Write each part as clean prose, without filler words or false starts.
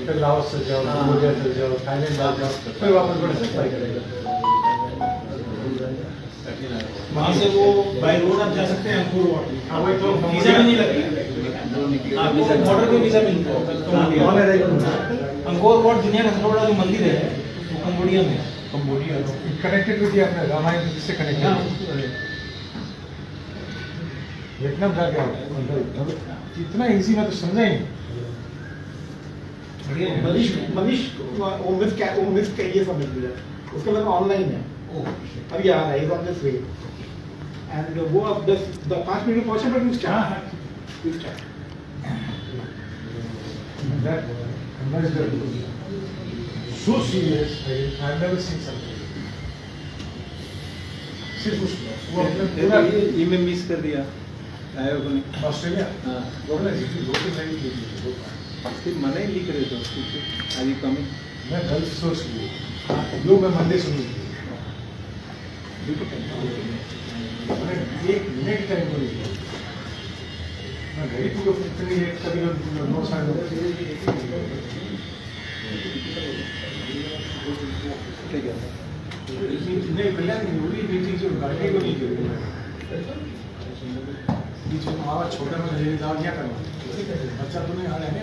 फिर लाओस से जाओ, कंबोडिया से जाओ, थाईलैंड जाओ, फिर वापस बड़े सप्लाई करेगा। वहाँ से वो बाय रोड आप जा सकते हैं अंकुर वाट। हाँ वही तो वीजा भी नहीं लगेगा आपको, बॉर्डर पे वीजा मिलता है। अंकुर वाट दुनिया का सबसे बड़ा जो मंदिर है वो कंबोडिया में है। कंबोडिया कनेक्टेड विद अपने रामायण से कनेक्टेड। वियतनाम जाके आओ, इतना इजी मैं तो समझा ही नहीं। मनीष वो मिस का ये सबमिट किया, उसके बाद ऑनलाइन है अभी आ रहा है, is on this way and वो अब 5 मिनट में पहुंचे but you start that is so serious. I've never seen something. सिर्फ उसमें वो अपने पूरा ये मैं मिस कर दिया आया को नहीं ऑस्ट्रेलिया। हाँ वो अपने लोकल लैंग्वेज लिखी है। फिर मना ही लिख रहे थे आदि कमी मैं गल्फ सोच की जो मैं मंडे सुनी थी मैंने 1 मिनट टाइम को नहीं किया। मैं घड़ी को इतनी लेट कभी कभी 9 साल नहीं कल्याण नहीं हुई बेटी जो गाड़ी को नहीं गिरी बीच में आवाज छोटा में ले जाओ क्या करना बच्चा तो नहीं आ रहा है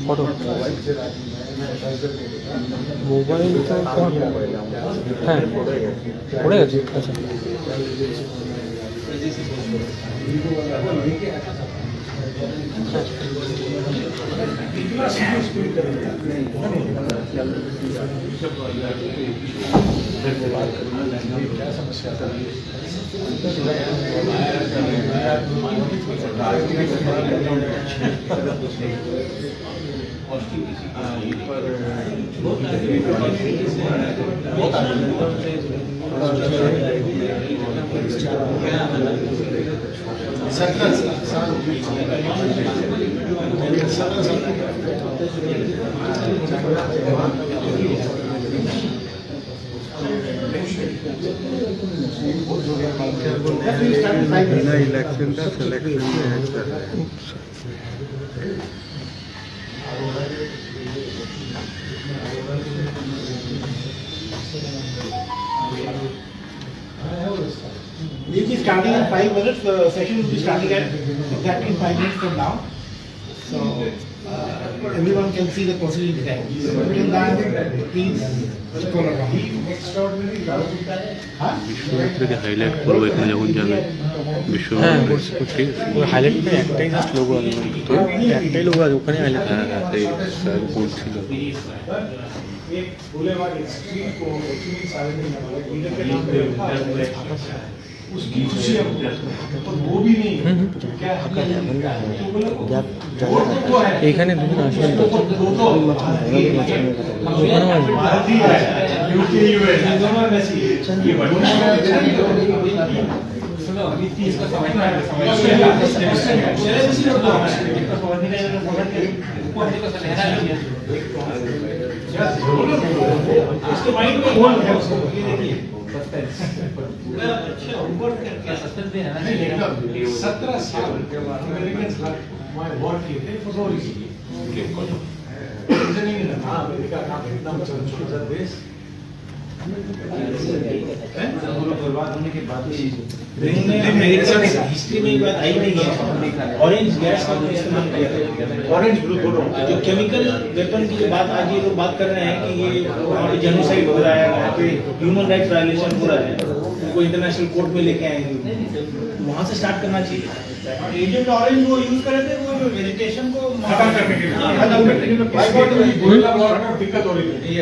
फोटो मोबाइल तो कौन है उड़ेगा जी। अच्छा क्या समस्या था बिना इलेक्शन का सिलेक्शन में है sir. We'll be starting in 5 minutes. The session will be starting at exactly 5 minutes from now. So everyone can see the proceeding time. Between that, please scroll around. Vishwamitra के हाईलाइट করব এখানে যখন যাবে বিশ্বমিত্র ওই highlight में একটাই জাস্ট লোগো আছে তো একটাই লোগো আছে ওখানে হাইলাইট হ্যাঁ হ্যাঁ এই স্যার বলছিল एक बुलेवार्ड स्ट्रीट को एक्चुअली सारे नहीं उसकी खुशी है पर वो भी नहीं क्या এখানে দুজন আসবেন তো हिस्ट्री में बात आई नहीं है। ऑरेंज गैस का इस्तेमाल किया ऑरेंज ब्लू दोनों जो केमिकल वेपन की जो बात आज ये लोग बात कर रहे हैं कि ये वहाँ पे जेनोसाइड हो रहा है, वहाँ पे ह्यूमन राइट्स वायलेशन हो रहा है, उनको इंटरनेशनल कोर्ट में लेके आएंगे, वहाँ से स्टार्ट करना चाहिए। एजेंट ऑरेंज वो यूज कर रहे थे वो वेजिटेशन को खत्म करने के लिए दिक्कत हो रही थी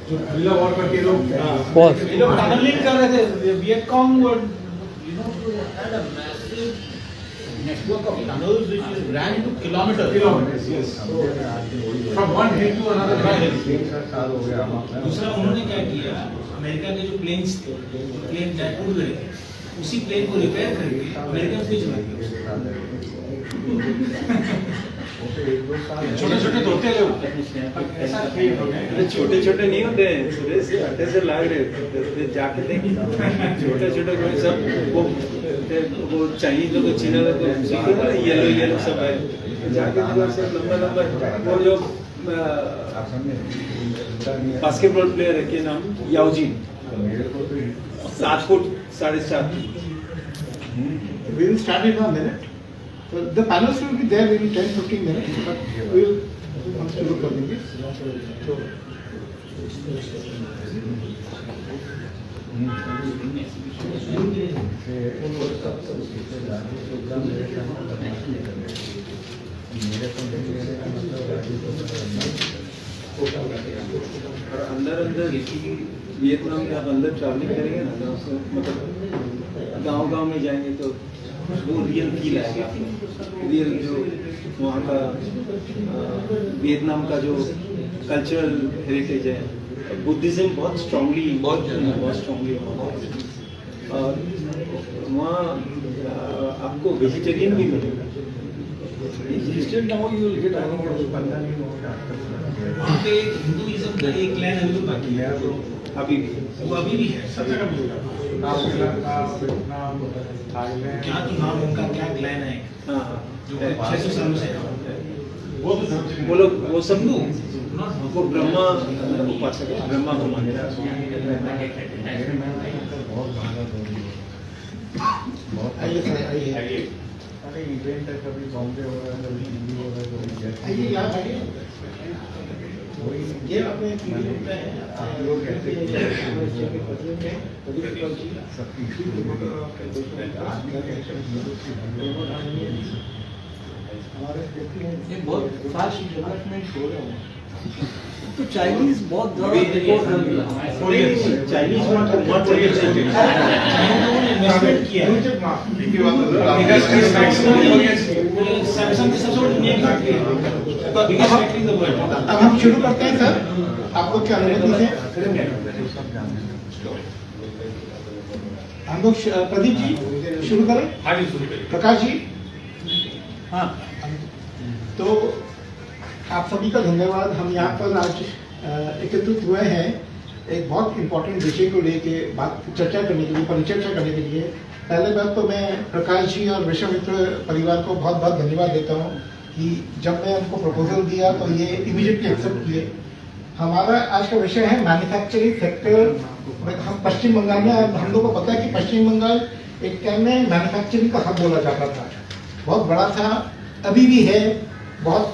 जो गुरिल्ला वॉर करके लोग ये लोग टनलिंग कर रहे थे। वियतकॉम had a massive network of tunnels which ran into kilometers. Yes. From one hill to another hill. दूसरा उन्होंने क्या किया, अमेरिका के जो प्लेन्स थे, प्लेन उड़ रहे थे, उसी प्लेन को रिपेयर करके अमेरिकन से चला दिया। छोटे छोटे तो होते हैं लोग, पर ऐसा नहीं होता है। अरे छोटे छोटे नहीं होते हैं, सुरेश से अड्डे से लाग रहे थे, जाके देखिए छोटे छोटे कोई सब वो चाइनीज लोग चीना लोग येलो येलो सब है, जाके देखो सब लंबा लंबा। वो जो बास्केटबॉल प्लेयर है, क्या नाम, याओजी, 7 foot 7.5। We will start it in a minute. So the panels will be there maybe 10-15 minutes, but we will once to look at this. So और अंदर अंदर वियतनाम में आप अंदर ट्रैवलिंग करेंगे ना, तो मतलब गांव में जाएंगे तो वो रियल फील आएगा आपको, रियल जो वहाँ का वियतनाम का जो कल्चरल हेरिटेज है। बुद्धिज्म बहुत स्ट्रांगली और वहाँ आपको वेजिटेरियन भी मिलेगा। वहाँ पे हिंदुइज्म का एक क्लैन अभी भी बाकी है, अभी भी वो अभी भी है, सब जगह मिलेगा। श्रीलंका, वियतनाम, थाईलैंड, क्या तो नाम उनका क्या क्लैन है हाँ जो 600 सालों से है। वो तो वो लोग वो सब लोग वो ब्रह्मा उपासक है, ब्रह्मा को मानते हैं। आइए सर, आइए अरे इवेंट है, कभी बॉम्बे हो रहा है, कभी दिल्ली हो रहा है, कभी जैसे आइए यहाँ आइए। ये अपने पीरियड में आप लोग कैसे ये बहुत फास्ट डेवलपमेंट हो रहा है। तो चाइनीज बहुत ज्यादा रिपोर्ट कर दिया। चाइनीज में तो बहुत इन्वेस्टमेंट किया है। सैमसंग की सबसे बड़ी इंडियन फैक्ट्री है, biggest factory in the world. अब हम शुरू करते हैं सर, आपको क्या अनुमति से हम लोग प्रदीप जी शुरू करें। हाँ जी, शुरू करिए। प्रकाश जी, हाँ, तो आप सभी का धन्यवाद। हम यहाँ पर आज एकत्रित हुए हैं एक बहुत इम्पोर्टेंट विषय को लेके बात चर्चा करने के लिए, परिचर्चा करने के लिए। पहले बात तो मैं प्रकाश जी और विश्वामित्र परिवार को बहुत बहुत धन्यवाद देता हूँ कि जब मैं उनको प्रपोजल दिया तो ये इमीडिएटली एक्सेप्ट किए। हमारा आज का विषय है मैन्युफैक्चरिंग सेक्टर। हम पश्चिम बंगाल में, हम लोग को पता है कि पश्चिम बंगाल एक टाइम में मैन्युफैक्चरिंग का हब बोला जाता था, बहुत बड़ा था, अभी भी है बहुत।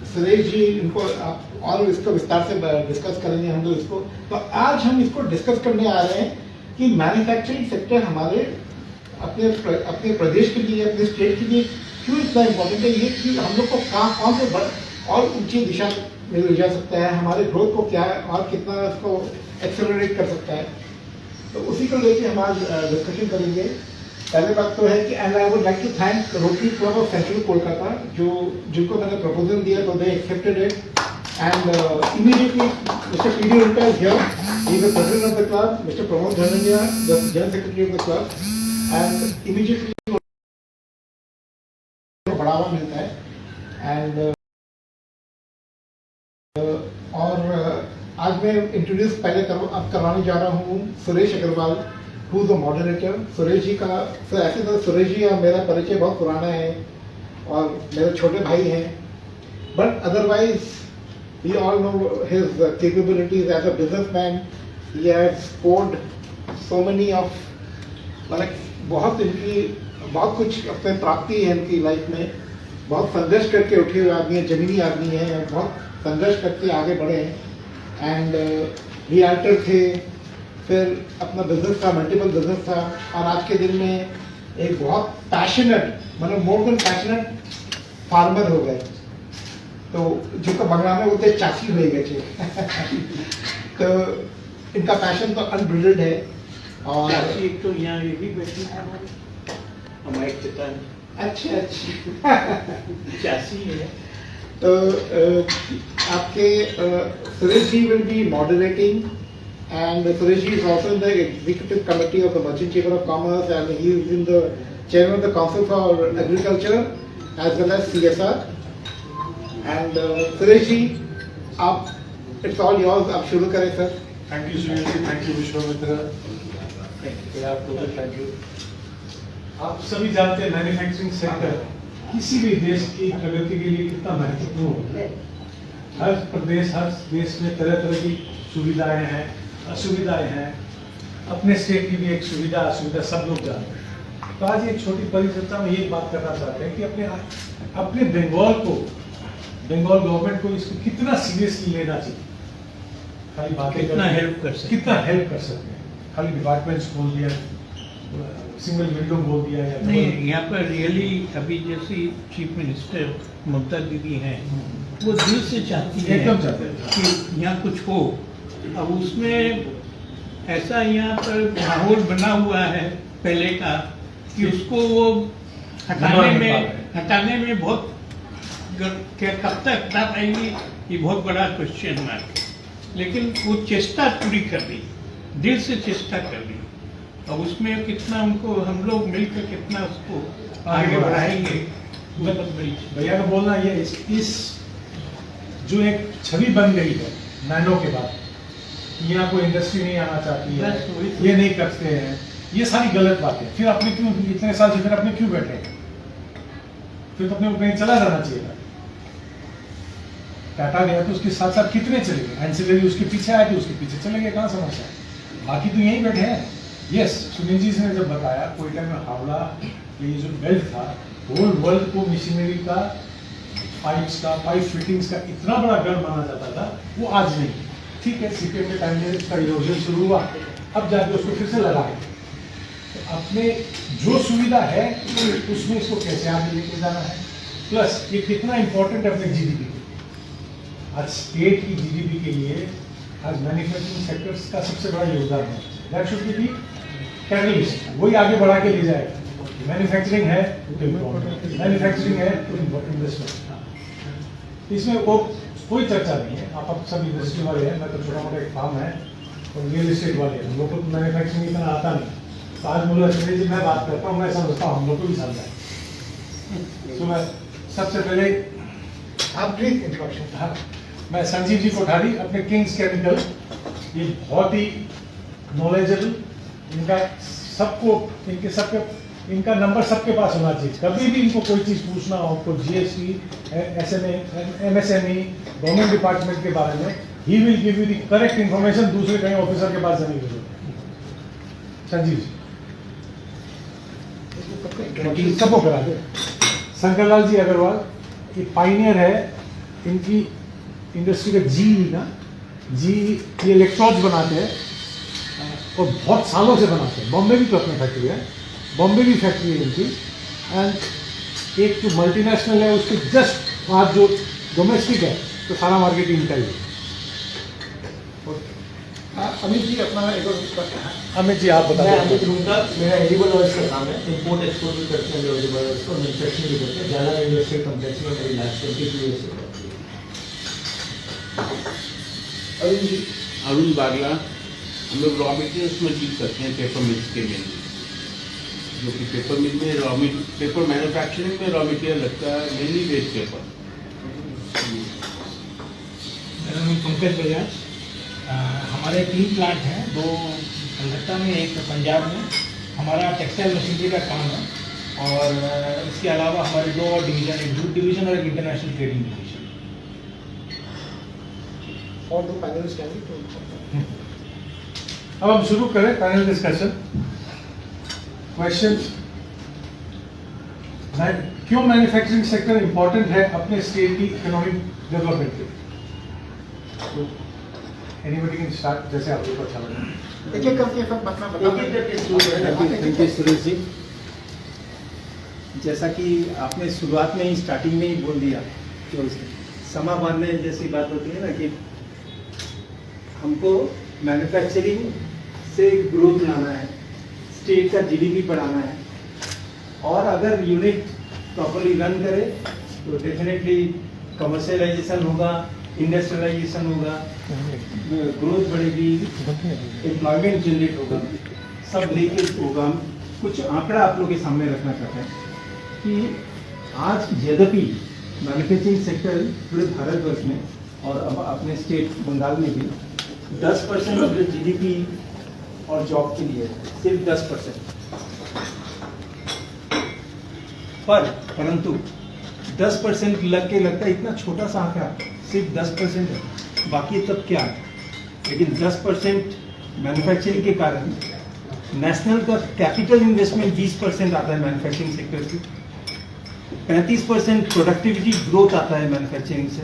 सुरेश जी इनको और इसको विस्तार से डिस्कस करेंगे हम लोग इसको। तो आज हम इसको डिस्कस करने आ रहे हैं कि मैन्युफैक्चरिंग सेक्टर हमारे अपने प्रदेश के लिए, अपने स्टेट के लिए क्यों इतना इम्पोर्टेंट है, ये कि हम लोग को कौन से और ऊंची दिशा में ले जा सकता है, हमारे ग्रोथ को क्या और कितना इसको एक्सेलरेट कर सकता है। तो उसी को लेके हम आज डिस्कशन करेंगे। पहले बात तो है कि and I would like to thank Rotary Club of Central Kolkata, जिनको मैंने प्रपोजल दिया तो they accepted it and immediately mister PD उल्टा is here, he is the president of the club, mister Pramod Dhananjay the general secretary of the club, and immediately बढ़ावा मिलता है। And और आज मैं इंट्रोड्यूस पहले करवाने जा रहा हूँ Suresh Agarwal, who the moderator. Suresh ji का ऐसे तो सुरेश जी और मेरा परिचय बहुत पुराना है और मेरे छोटे भाई हैं, but otherwise we all know his capabilities as a businessman. He has scored so many of, मतलब बहुत कुछ अपने प्राप्ति है इनकी लाइफ में। बहुत संघर्ष करके उठे हुए आदमी हैं, जमीनी आदमी हैं, बहुत संघर्ष करके आगे बढ़े हैं। एंड रिएल्टर थे, फिर अपना बिजनेस था, मल्टीपल बिजनेस था, और आज के दिन में एक बहुत पैशनेट, मतलब मोर देन पैशनेट फार्मर हो गए। तो जिनको बंगला में बोलते चाची हो गए तो इनका पैशन तो अनब्रिल्ड है। और एक तो यहाँ ये भी बैठी है हमारे चेतन, अच्छा चाची है। तो आपके Suresh ji will be moderating, and Suresh is also in the executive committee of the Merchant Chamber of Commerce, and he is in the chairman of the Council for Agriculture as well as CSR. And Suresh ji, आप it's all yours, आप शुरू करें sir. Thank you Sunil ji, thank you Vishwamitra, आपको thank you. आप सभी जानते हैं manufacturing sector किसी भी देश की प्रगति के लिए कितना महत्वपूर्ण होता है। हर प्रदेश, हर देश में तरह तरह की सुविधाएं हैं, असुविधाएं हैं। अपने स्टेट की भी एक सुविधा असुविधा सब लोग जानते हैं। तो आज एक छोटी परिचर्चा में ये बात करना चाहते हैं कि अपने बंगाल गवर्नमेंट को इसको कितना सीरियसली लेना चाहिए। खाली बातें कितना करके help कर सकते हैं। कितना हेल्प कर सकते हैं। खाली डिपार्टमेंट्स खोल दिया, सिंगल विंडो बोल दिया या नहीं, यहाँ पर रियली अभी जैसी चीफ मिनिस्टर ममता दीदी हैं, वो दिल से चाहती है एकदम चाहते हैं कि यहाँ कुछ हो। अब उसमें ऐसा यहाँ पर माहौल बना हुआ है पहले का कि उसको वो हटाने में बहुत क्या कब तक हटा पाएंगी, ये बहुत बड़ा क्वेश्चन मार्क है। लेकिन वो चेष्टा पूरी कर रही, दिल से चेष्टा कर रही। अब उसमें कितना उनको हम लोग मिलकर कितना उसको आगे बढ़ाएंगे, वो बहुत बड़ी चीज़। भैया का बोलना ये इस जो एक छवि बन गई है नैनो के बाद, यहाँ कोई इंडस्ट्री नहीं आना चाहती है, बस वही तो। ये नहीं करते हैं, ये सारी गलत बात है। फिर अपने क्यों इतने साल से फिर अपने क्यों बैठे हैं? फिर तो अपने को कहीं चला जाना चाहिए था। टाटा गया तो उसके साथ साथ कितने चले गए, एंसिलरी उसके पीछे आए थे, उसके पीछे चले गए, कहाँ समस्या है? बाकी तो यहीं बैठे हैं। यस, सुनील जी ने जब बताया कोई टाइम में हावड़ा ये जो बेल्ट था, होल वर्ल्ड को मशीनरी का, पाइप्स का, पाइप फिटिंग्स का इतना बड़ा गढ़ माना जाता था, वो आज नहीं। ठीक है, सीपीएम के टाइम में इसका इरोजन शुरू हुआ, अब जाके उसको फिर से लगाए। तो अपने जो सुविधा है उसमें इसको कैसे आगे लेके जाना है, प्लस ये कितना इंपॉर्टेंट है अपने जीडीपी के। आज स्टेट की जीडीपी के लिए आज मैन्युफैक्चरिंग सेक्टर्स का सबसे बड़ा योगदान है। दैट शुड बी कैटलिस्ट, वही आगे बढ़ा के ले जाएगा। मैन्युफैक्चरिंग है तो मैन्युफैक्चरिंग है तो इन्वेस्टमेंट, इसमें वो कोई चर्चा नहीं है। आप सब इंडस्ट्री वाले हैं, मैं तो छोटा मोटा एक फार्म है, और रियल एस्टेट वाले हैं, हम लोग को मैन्युफैक्चरिंग इतना आता नहीं। तो आज बोला सुनील जी मैं बात करता हूँ, मैं समझता हूँ हम लोग को भी समझा है। तो मैं सबसे पहले आप प्लीज इंट्रोडक्शन। हाँ, मैं संजीव जी कोठारी, अपने किंग्स केमिकल, ये बहुत ही नॉलेजेबल, इनका सबको इनका नंबर सबके पास होना चाहिए। कभी भी इनको कोई चीज़ पूछना हो, कोई GST, SMA, MSME, government department के बारे में, he will give you the correct information, दूसरे कहीं ऑफिसर के पास जाने की जरूरत नहीं। संजीव जी सबको करा दे। शंकरलाल जी अग्रवाल, ये पाइनियर है, इनकी इंडस्ट्री का जी ये इलेक्ट्रोड्स बनाते हैं और बहुत सालों से बनाते हैं। बॉम्बे भी तो अपनी फैक्ट्री है, बॉम्बे भी फैक्ट्री है इनकी। एंड एक जो मल्टीनेशनल है उसके जस्ट आज जो डोमेस्टिक है तो सारा मार्केट इनका ही है। अमित जी अपना एक और प्रश्न है। अमित जी आप मैं बताइए। अमित रूंगा, मेरा एडिबल ऑयल्स का काम है, इंपोर्ट एक्सपोर्ट भी करते हैं, एडिबल ऑयल्स को मैन्युफैक्चरिंग भी करते हैं। ज़्यादा इंडस्ट्रियल कम्प्लेक्स में मेरी लास्ट 22 ईयर्स से करती है। अरुण जी, अरुण बागला, हम लोग रॉ मटेरियल्स में डील करते हैं पेपर मिल्स के लिए, जो कि पेपर मिल में पेपर मैन्युफैक्चरिंग में रॉ मटेरियल लगता है, मेनली वेस्ट पेपर। मेरा नाम पंकज बजाज। हमारे 3 प्लांट हैं, 2 कलकत्ता में, एक पंजाब में। हमारा टेक्सटाइल मशीनरी का काम है, और इसके अलावा हमारे 2 और डिवीज़न, एक जूट डिवीज़न और एक इंटरनेशनल ट्रेडिंग डिवीज़न। और 2 पैनलिस्ट हैं तो अब हम शुरू करें पैनल डिस्कशन। क्वेश्चन, क्यों मैन्युफैक्चरिंग सेक्टर इंपॉर्टेंट है अपने स्टेट की इकोनॉमिक डेवलपमेंट के लिए? तो एनीबॉडी कैन स्टार्ट, जैसे आप लोग को अच्छा लगे। एक एक करके सब अपना थैंक यू सुरेश जी। जैसा कि आपने शुरुआत में ही, स्टार्टिंग में ही बोल दिया, तो समा बांधने जैसी बात होती है ना, कि हमको मैन्युफैक्चरिंग से ग्रोथ लाना है, स्टेट का जीडीपी बढ़ाना है, और अगर यूनिट प्रॉपर्ली रन करे तो डेफिनेटली कमर्शियलाइजेशन होगा, इंडस्ट्रियलाइजेशन होगा, ग्रोथ बढ़ेगी, एम्प्लॉयमेंट जनरेट होगा, सब लेके होगा। कुछ आंकड़ा आप लोग के सामने रखना चाहते हैं कि आज यद्यपि मैन्युफैक्चरिंग सेक्टर पूरे भारतवर्ष में और अब अपने स्टेट बंगाल में भी 10% ऑफ द जीडीपी और जॉब के लिए सिर्फ 10%। परंतु 10% लगता है इतना छोटा सा आंकड़ा, सिर्फ 10% है, बाकी तब क्या है। लेकिन 10% मैन्युफैक्चरिंग के कारण नेशनल का कैपिटल इन्वेस्टमेंट 20% आता है मैन्युफैक्चरिंग सेक्टर से, 35% प्रोडक्टिविटी ग्रोथ आता है मैन्युफैक्चरिंग से,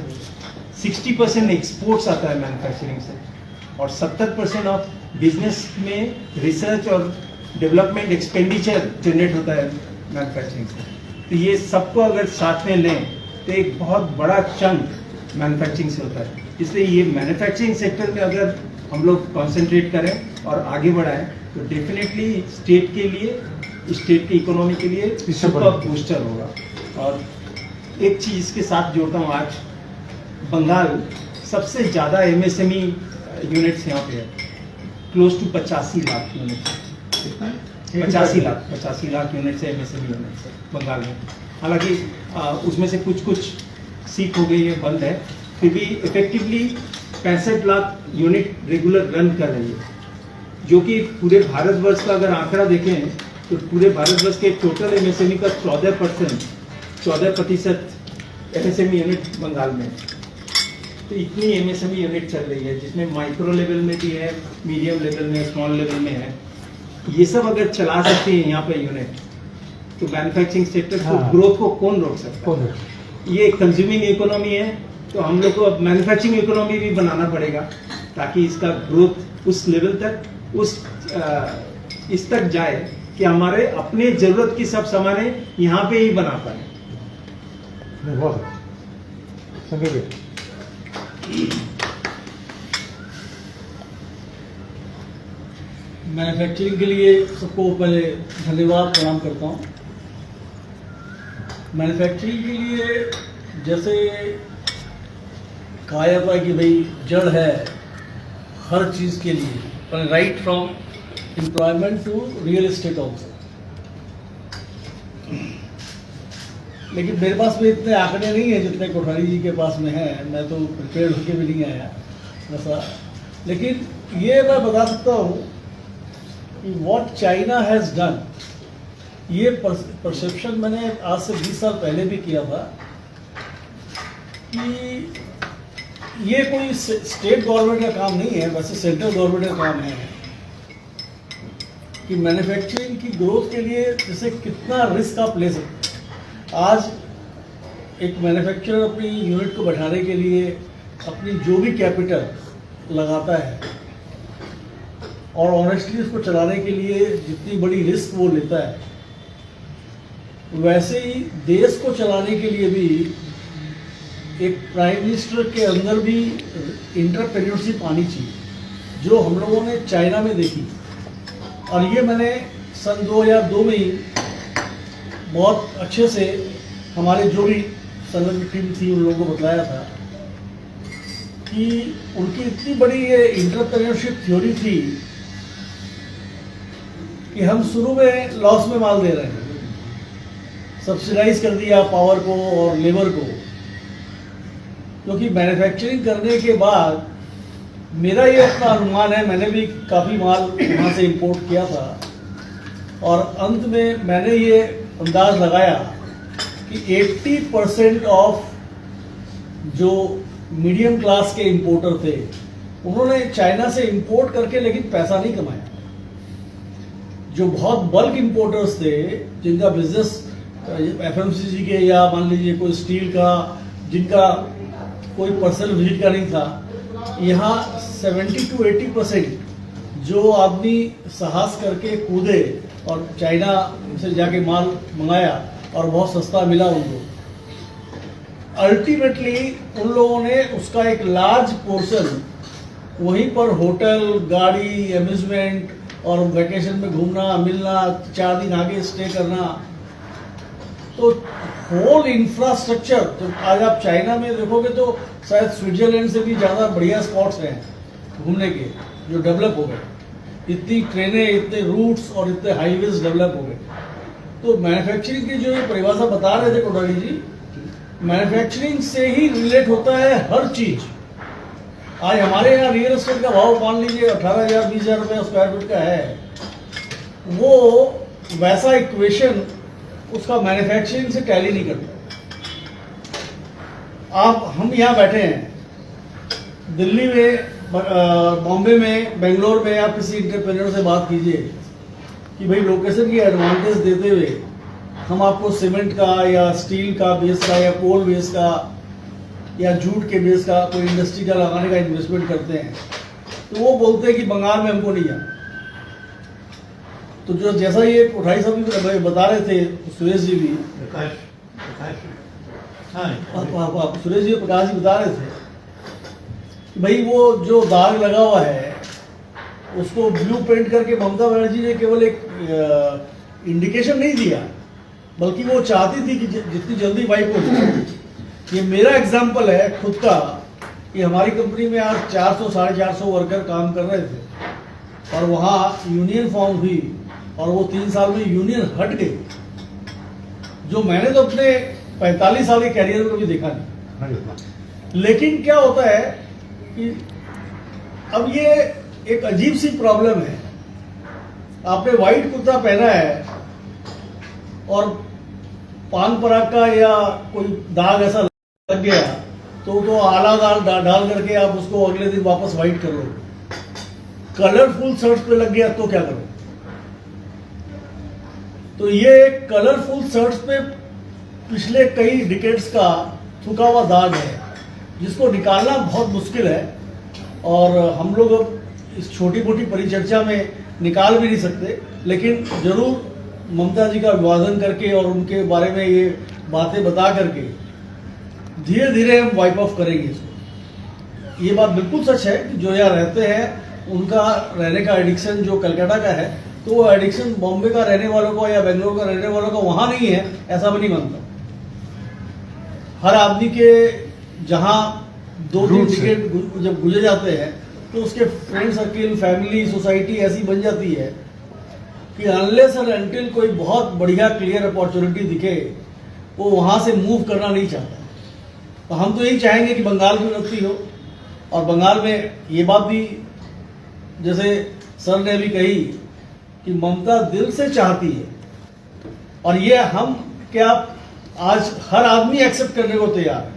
60% एक्सपोर्ट्स आता है मैन्युफैक्चरिंग से, और 70% ऑफ बिजनेस में रिसर्च और डेवलपमेंट एक्सपेंडिचर जनरेट होता है मैन्युफैक्चरिंग से। तो ये सबको अगर साथ में लें तो एक बहुत बड़ा चंक मैन्युफैक्चरिंग से होता है। इसलिए ये मैन्युफैक्चरिंग सेक्टर में अगर हम लोग कॉन्सेंट्रेट करें और आगे बढ़ाएं तो डेफिनेटली स्टेट के लिए, स्टेट की इकोनॉमी के लिए सुपर बूस्टर होगा। और एक चीज़ इसके साथ जोड़ता हूँ, आज बंगाल सबसे ज़्यादा एमएसएमई यूनिट्स यहाँ पे है, close to 85 lakh units, 85 lakh units है एमएसएमई यूनिट्स बंगाल में। हालांकि उसमें से कुछ सीख हो गई है, बंद है, फिर भी effectively 65 lakh unit regular run कर रही है, जो कि पूरे भारतवर्ष का अगर आंकड़ा देखें तो पूरे भारतवर्ष के टोटल एमएसएमई का 14% एमएसएमई यूनिट बंगाल में। तो इतनी एमएसएमई यूनिट चल रही है, जिसमें माइक्रो लेवल में भी है, मीडियम लेवल में, स्मॉल लेवल में है। ये सब अगर चला सकते हैं यहाँ पे यूनिट, तो मैन्युफैक्चरिंग सेक्टर को ग्रोथ को कौन रोक सकता है। ये कंज्यूमिंग इकोनॉमी है, तो हम लोग को अब मैन्युफैक्चरिंग इकोनॉमी भी बनाना पड़ेगा ताकि इसका ग्रोथ उस लेवल तक, इस तक जाए कि हमारे अपने जरूरत की सब सामानें यहाँ पे ही बना पाए। मैन्युफैक्चरिंग के लिए सबको पहले धन्यवाद प्रणाम करता हूँ। मैन्युफैक्चरिंग के लिए जैसे कहा जाता है कि भाई जड़ है हर चीज़ के लिए, right from employment to real estate also. लेकिन मेरे पास में इतने आंकड़े नहीं है जितने कोठारी जी के पास में हैं, मैं तो प्रिपेयर होकर भी नहीं आया ऐसा। लेकिन ये मैं बता सकता हूँ कि व्हाट चाइना हैज़ डन, ये परसेप्शन मैंने आज से 20 साल पहले भी किया था कि ये कोई स्टेट गवर्नमेंट का काम नहीं है, वैसे सेंट्रल गवर्नमेंट का काम है कि मैन्युफैक्चरिंग की ग्रोथ के लिए जैसे कितना रिस्क आप ले सकते हैं। आज एक मैन्युफैक्चरर अपनी यूनिट को बढ़ाने के लिए अपनी जो भी कैपिटल लगाता है और ऑनेस्टली उसको चलाने के लिए जितनी बड़ी रिस्क वो लेता है, वैसे ही देश को चलाने के लिए भी एक प्राइम मिनिस्टर के अंदर भी इंटरप्रेन्योरशिप आनी चाहिए, जो हम लोगों ने चाइना में देखी। और ये मैंने सन 2002 में ही बहुत अच्छे से हमारे जो भी संगठन की टीम थी उन लोगों को बताया था कि उनकी इतनी बड़ी ये इंटरप्रेन्योरशिप थ्योरी थी कि हम शुरू में लॉस में माल दे रहे हैं, सब्सिडाइज कर दिया पावर को और लेबर को, क्योंकि मैन्युफैक्चरिंग करने के बाद मेरा ये अपना अनुमान है, मैंने भी काफ़ी माल वहाँ से इंपोर्ट किया था और अंत में मैंने ये अंदाज लगाया कि 80% ऑफ जो मीडियम क्लास के इंपोर्टर थे उन्होंने चाइना से इंपोर्ट करके लेकिन पैसा नहीं कमाया। जो बहुत बल्क इंपोर्टर्स थे जिनका बिजनेस एफएमसीजी के या मान लीजिए कोई स्टील का, जिनका कोई पर्सनल विजिट का नहीं था, यहाँ 70 to 80% जो आदमी साहस करके कूदे और चाइना से जाके माल मंगाया और बहुत सस्ता मिला उनको, अल्टीमेटली उन लोगों ने उसका एक लार्ज पोर्शन वहीं पर होटल, गाड़ी, अम्यूजमेंट और वैकेशन में घूमना, मिलना, 4 दिन आगे स्टे करना, तो होल इंफ्रास्ट्रक्चर। तो आज आप चाइना में देखोगे तो शायद स्विट्जरलैंड से भी ज़्यादा बढ़िया स्पॉट्स हैं घूमने के जो डेवलप हो गए, इतनी ट्रेनें, इतने रूट्स और इतने हाईवेज डेवलप हो गए। तो मैन्युफैक्चरिंग की जो ये परिभाषा बता रहे थे कोठारी जी, मैन्युफैक्चरिंग से ही रिलेट होता है हर चीज। आज हमारे यहाँ रियल एस्टेट का भाव मान लीजिए 18,000 20,000 रुपये स्क्वायर फीट का है, वो वैसा इक्वेशन उसका मैन्युफैक्चरिंग से टैली नहीं करता। आप हम यहाँ बैठे हैं दिल्ली में, बॉम्बे में, बेंगलोर में, आप किसी इंटरप्रेन्योर से बात कीजिए कि भाई लोकेशन की एडवांटेज देते हुए हम आपको सीमेंट का या स्टील का बेस का या कोल बेस का या जूट के बेस का कोई इंडस्ट्री का लगाने का इन्वेस्टमेंट करते हैं, तो वो बोलते हैं कि बंगाल में हमको नहीं जाना। तो जो जैसा ये कोठारी साहब भी बता रहे थे, सुरेश जी भी, सुरेश जी प्रकाश जी बता रहे थे कि भाई वो जो दाग लगा हुआ है उसको ब्लू पेंट करके ममता बनर्जी ने केवल एक इंडिकेशन नहीं दिया, बल्कि वो चाहती थी कि जितनी जल्दी वाइप हो जाए। ये मेरा एग्जाम्पल है खुद का कि हमारी कंपनी में आज 400 450 वर्कर काम कर रहे थे और वहाँ यूनियन फॉर्म हुई और वो 3 साल में यूनियन हट गई, जो मैंने तो अपने 45 साल के कैरियर में कभी देखा नहीं। लेकिन क्या होता है कि अब ये एक अजीब सी प्रॉब्लम है, आपने व्हाइट कुर्ता पहना है और पान पराग का या कोई दाग ऐसा लग गया तो आला दाल डाल करके आप उसको अगले दिन वापस व्हाइट कर लो। कलरफुल शर्ट पे लग गया तो क्या करो? तो ये कलरफुल शर्ट्स पे पिछले कई डिकेड्स का थुका हुआ दाग है जिसको निकालना बहुत मुश्किल है, और हम लोग अब इस छोटी मोटी परिचर्चा में निकाल भी नहीं सकते, लेकिन जरूर ममता जी का विभाजन करके और उनके बारे में ये बातें बता करके धीरे धीरे हम वाइप ऑफ करेंगे इसको। ये बात बिल्कुल सच है कि जो यहाँ रहते हैं उनका रहने का एडिक्शन जो कलकत्ता का है, तो वो एडिक्शन बॉम्बे का रहने वालों को या बेंगलोर का रहने वालों को वहाँ नहीं है, ऐसा भी नहीं मानता। हर आदमी के जहाँ 2-3 डिकेड जब गुजर जाते हैं तो उसके फ्रेंड सर्किल, फैमिली, सोसाइटी ऐसी बन जाती है कि अनलेस एंड अनटिल कोई बहुत बढ़िया क्लियर अपॉर्चुनिटी दिखे वो वहाँ से मूव करना नहीं चाहता। तो हम तो यही चाहेंगे कि बंगाल की उन्नति हो, और बंगाल में ये बात भी जैसे सर ने भी कही कि ममता दिल से चाहती है, और ये हम क्या आज हर आदमी एक्सेप्ट करने को तैयार है।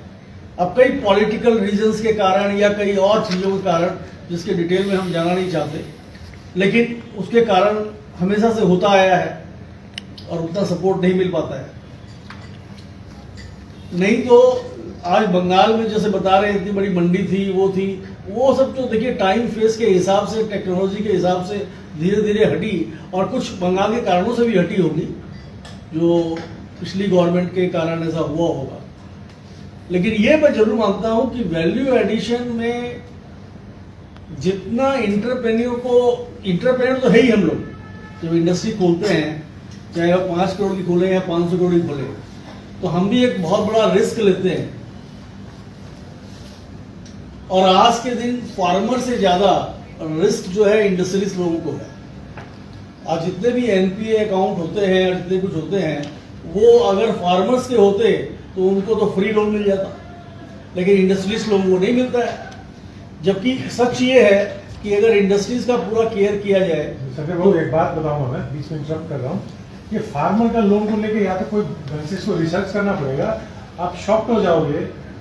अब कई पॉलिटिकल रीजंस के कारण या कई और चीज़ों के कारण जिसके डिटेल में हम जाना नहीं चाहते, लेकिन उसके कारण हमेशा से होता आया है और उतना सपोर्ट नहीं मिल पाता है। नहीं तो आज बंगाल में जैसे बता रहे इतनी बड़ी मंडी थी, वो सब तो देखिए टाइम फेस के हिसाब से, टेक्नोलॉजी के हिसाब से धीरे धीरे हटी, और कुछ बंगाल के कारणों से भी हटी होगी, जो पिछली गवर्नमेंट के कारण ऐसा हुआ होगा। लेकिन ये मैं जरूर मानता हूं कि वैल्यू एडिशन में जितना इंटरप्रेन्योर तो है ही हम लोग, जब इंडस्ट्री खोलते हैं चाहे वो 5 करोड़ की खोले या 500 करोड़ की खोले, तो हम भी एक बहुत बड़ा रिस्क लेते हैं। और आज के दिन फार्मर से ज्यादा रिस्क जो है इंडस्ट्रीज लोगों को है। आज जितने भी एनपीए अकाउंट होते हैं, जितने कुछ होते हैं, वो अगर फार्मर्स के होते तो उनको तो फ्री लोन मिल जाता, लेकिन इंडस्ट्रीज लोगों को नहीं मिलता है। जबकि सच ये है कि अगर इंडस्ट्रीज का पूरा केयर किया जाए। तो एक बात बताऊंगा, मैं बीच में इंटरप्ट कर रहा हूँ, ये फार्मर का लोन को लेके या तो कोई ढंग से इसको रिसर्च करना पड़ेगा, आप शॉक्ड हो जाओगे।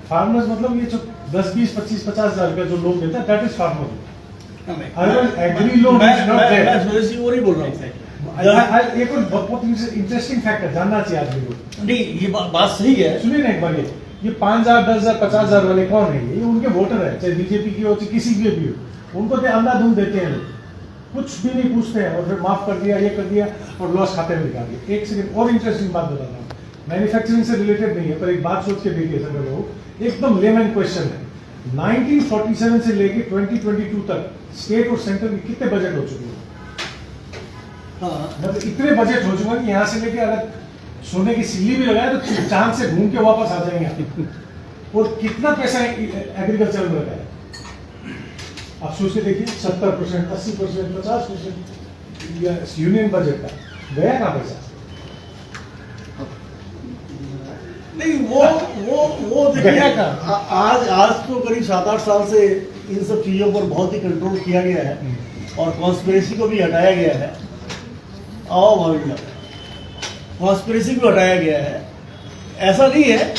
फार्मर्स मतलब ये जो 10, 20, 25, 50 हजार रुपया जो लोन देता है, that is farmer. Agri loan मैं सुरेश जी वो नहीं बोल रहा हूँ। एक और बहुत इंटरेस्टिंग फैक्टर जानना चाहिए आदमी को। नहीं, ये बात सही है। सुनिए ना एक बार, ये 5,000, 10,000, 50,000 वाले कौन है? ये उनके वोटर है, चाहे बीजेपी की हो चाहे किसी की भी हो, उनको तो अंधाधुंध देते हैं लोग, कुछ भी नहीं पूछते हैं, और फिर माफ कर दिया, ये कर दिया और लॉस खाते में निकाल दिया। एक सेकंड और इंटरेस्टिंग बात बताता हूँ, मैन्युफैक्चरिंग से रिलेटेड नहीं है, पर एक बात सोच के देखिए सब लोग, एकदम लेमन क्वेश्चन है। 1947 से लेके 2022 तक स्टेट और सेंटर के कितने बजट हो चुके हैं? मतलब इतने बजट हो चुके हैं कि यहाँ से लेके अगर सोने की सिल्ली भी लगाए तो चांद से घूम के वापस आ जाएंगे। और कितना पैसा एग्रीकल्चर में लगा है आप सोच के देखिए, 70%, 80%, 50% यूनियन बजट का गया कहाँ पैसा? नहीं वो देखिए आज तो करीब 7-8 साल से इन सब चीज़ों पर बहुत ही कंट्रोल किया गया है और कॉन्स्पिरेसी को भी हटाया गया है। आओ भाभी, कॉन्स्पिरेसी को हटाया गया है। ऐसा नहीं है,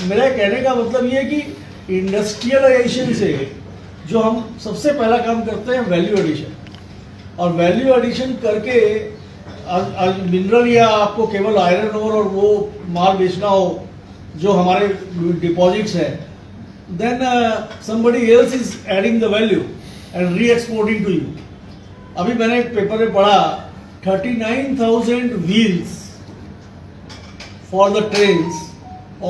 मेरा कहने का मतलब ये है कि इंडस्ट्रियलाइजेशन से जो हम सबसे पहला काम करते हैं वैल्यू एडिशन, और वैल्यू एडिशन करके आज मिनरल या आपको केवल आयरन ओर और वो माल बेचना हो जो हमारे डिपॉजिट्स है, then somebody else is adding the value and re-exporting to you. अभी मैंने एक पेपर में पढ़ा 39,000 wheels for the trains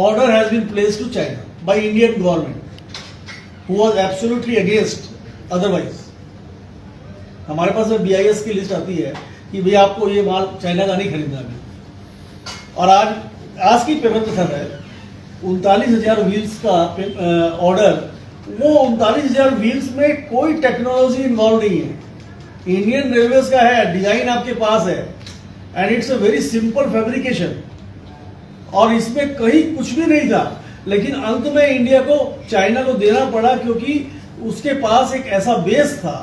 order has been placed to China by Indian government who was absolutely against otherwise. हमारे पास BIS की list आती है कि भाई आपको ये माल चाइना का नहीं खरीदना अभी, और आज की पेमेंट मेथड है 39,000 व्हील्स का ऑर्डर। वो 39,000 व्हील्स में कोई टेक्नोलॉजी इन्वॉल्व नहीं है, इंडियन रेलवेज का है, डिजाइन आपके पास है and it's a very simple fabrication, और इसमें कहीं कुछ भी नहीं था, लेकिन अंत में इंडिया को चाइना को देना पड़ा क्योंकि उसके पास एक ऐसा बेस था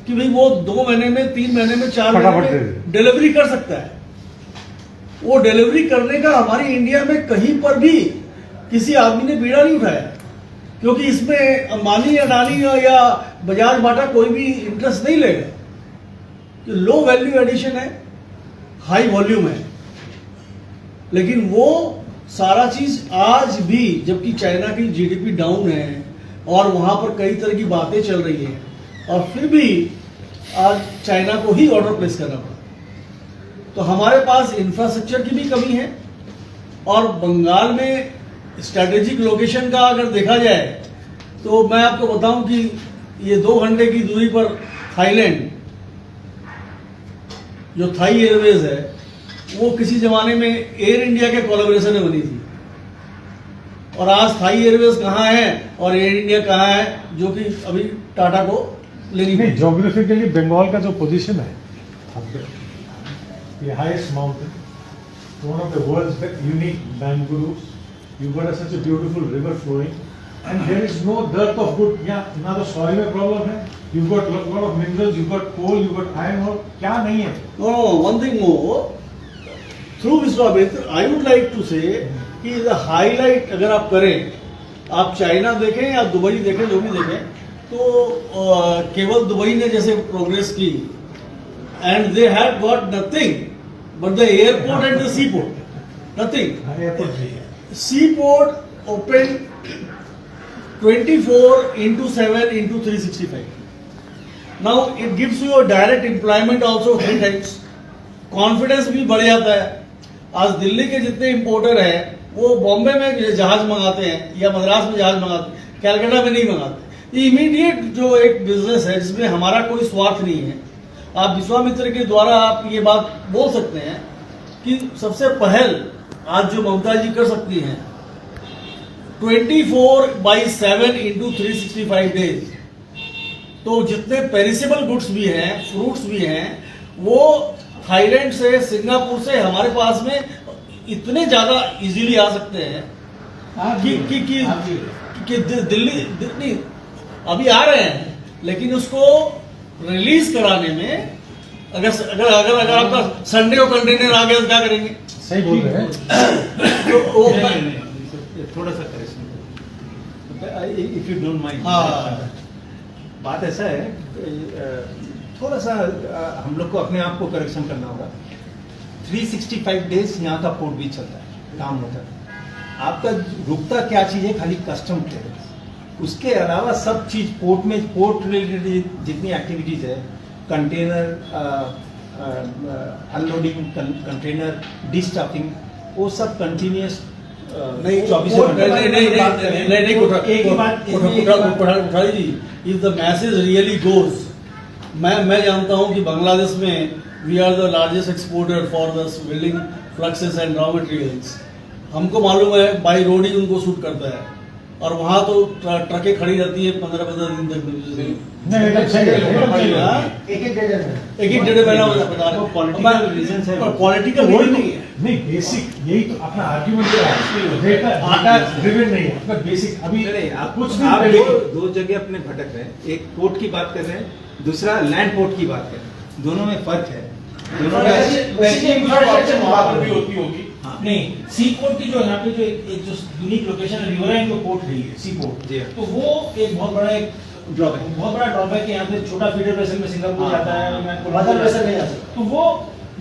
कि भाई वो 2 महीने में, 3 महीने में, 4 महीने में डिलीवरी कर सकता है। वो डिलीवरी करने का हमारी इंडिया में कहीं पर भी किसी आदमी ने बीड़ा नहीं उठाया, क्योंकि इसमें अंबानी अडानी या बजाज बाटा कोई भी इंटरेस्ट नहीं लेगा। लो वैल्यू एडिशन है, हाई वॉल्यूम है, लेकिन वो सारा चीज आज भी, जबकि चाइना की जीडीपी डाउन है और वहां पर कई तरह की बातें चल रही हैं, और फिर भी आज चाइना को ही ऑर्डर प्लेस करना पड़ा। तो हमारे पास इंफ्रास्ट्रक्चर की भी कमी है, और बंगाल में स्ट्रैटेजिक लोकेशन का अगर देखा जाए तो मैं आपको बताऊं कि ये 2 घंटे की दूरी पर थाईलैंड, जो थाई एयरवेज है, वो किसी जमाने में एयर इंडिया के कोलैबोरेशन में बनी थी, और आज थाई एयरवेज कहाँ है और एयर इंडिया कहाँ है, जो कि अभी टाटा को लेनी नहीं, ज्योग्राफिकली बंगाल का जो पोजीशन है, the highest mountain, one of the world's unique mangroves, you've got such a beautiful river flowing, and there is no dearth of good. Yeah, ना तो soil में problem है, you've got lot of minerals, you've got coal, you've got iron ore, क्या नहीं है? No, one thing more, through Mr. Ambedkar, I would like to say कि the highlight अगर आप करें, आप चाइना देखें या दुबई देखें, जो भी देखें, तो केवल दुबई ने जैसे प्रोग्रेस की, and they had got nothing but the airport and the seaport, nothing. Seaport opened 24/7 365. Now it gives you a direct employment also 3 times. Confidence भी बढ़ जाता है। आज दिल्ली के जितने इंपोर्टर हैं वो बॉम्बे में जहाज मंगाते हैं या मद्रास में जहाज मंगाते हैं, कैलकाटा में नहीं मंगाते। इमीडिएट जो एक बिजनेस है जिसमें हमारा कोई स्वार्थ नहीं है, आप विश्वामित्र के द्वारा आप ये बात बोल सकते हैं कि सबसे पहल आज जो ममता जी कर सकती हैं 24/7 365 डेज, तो जितने पेरिसेबल गुड्स भी हैं, फ्रूट्स भी हैं, वो थाईलैंड से, सिंगापुर से हमारे पास में इतने ज्यादा इजीली आ सकते हैं कि दिल्ली नहीं अभी आ रहे हैं, लेकिन उसको रिलीज कराने में अगर आपका संडे को कंटेनर आ गया तो क्या करेंगे? सही बोल रहे हैं। तो थोड़ा सा correction, if you don't mind. बात ऐसा है, थोड़ा सा हम लोग को अपने आप को करेक्शन करना होगा। 365 डेज यहाँ का पोर्ट भी चलता है, काम होता है। आपका रुकता क्या चीज़ है? खाली कस्टम क्लियरेंस। उसके अलावा सब चीज़ पोर्ट में, पोर्ट रिलेटेड जितनी एक्टिविटीज़ है, कंटेनर अनलोडिंग, कंटेनर डिस्टॉकिंग, वो सब कंटिन्यूस नहीं, 24 नहीं, if the message really goes, मैं जानता हूं कि बांग्लादेश में we are the largest exporter for the building fluxes and raw materials. हमको मालूम है बाई रोड ही उनको शूट करता है, और वहां तो ट्रकें खड़ी रहती है 15-15 दिन तक। एक एक डेढ़ महीना बता रहे, पॉलिटिकल रीजन नहीं है। नहीं बेसिक यही तो अपना आर्ग्यूमेंट है, डेटा ड्रिवन नहीं है, अपना बेसिक अभी नहीं, आप कुछ कुछ दिन आप पहले दो जगह अपने भटक रहे हैं। एक पोर्ट की बात कर रहे हैं, दूसरा लैंड पोर्ट की बात कर रहे हैं। दोनों में फर्क है। दोनों में भी होती होगी। हाँ। नहीं, सी पोर्ट की जो यहाँ पे जो एक जो यूनिक लोकेशन है, रिवरलाइन जो पोर्ट है, सी पोर्ट, जी हाँ। तो वो एक बहुत बड़ा ड्रॉबैक है। यहाँ से छोटा फीडर वेसल में सिंगापुर जाता है, मदर वेसल नहीं आ सकता। तो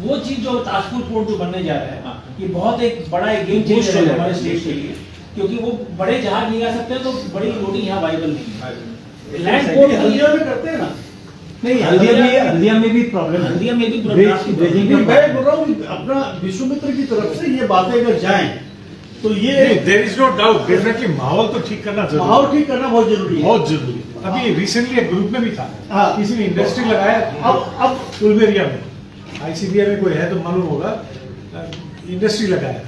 वो चीज जो ताजपुर पोर्ट जो बनने जा रहा है, हाँ। ये बहुत एक बड़ा एक गेम चेंजर है हमारे स्टेट के लिए, क्योंकि वो बड़े जहाज नहीं आ सकते, तो बड़ी लोडिंग यहाँ वाइबल नहीं है। लैंड पोर्ट हल्दिया में करते हैं ना, नहीं, हल्दिया में भी प्रॉब्लम है। हल्दिया में भी ब्रेजिंग नहीं, मैं बोल रहा हूँ अपना विश्वमित्र की तरफ से ये बातें अगर जाएं तो ये there is no doubt, definitely माहौल तो ठीक करना जरूरी माहौल ठीक करना बहुत जरूरी है। बहुत जरूरी है। अभी रिसेंटली एक ग्रुप में भी था, हाँ। किसी ने इंडस्ट्री लगाया, अब उलबेरिया में आईसीबीआई में कोई है तो मालूम होगा, इंडस्ट्री लगाया,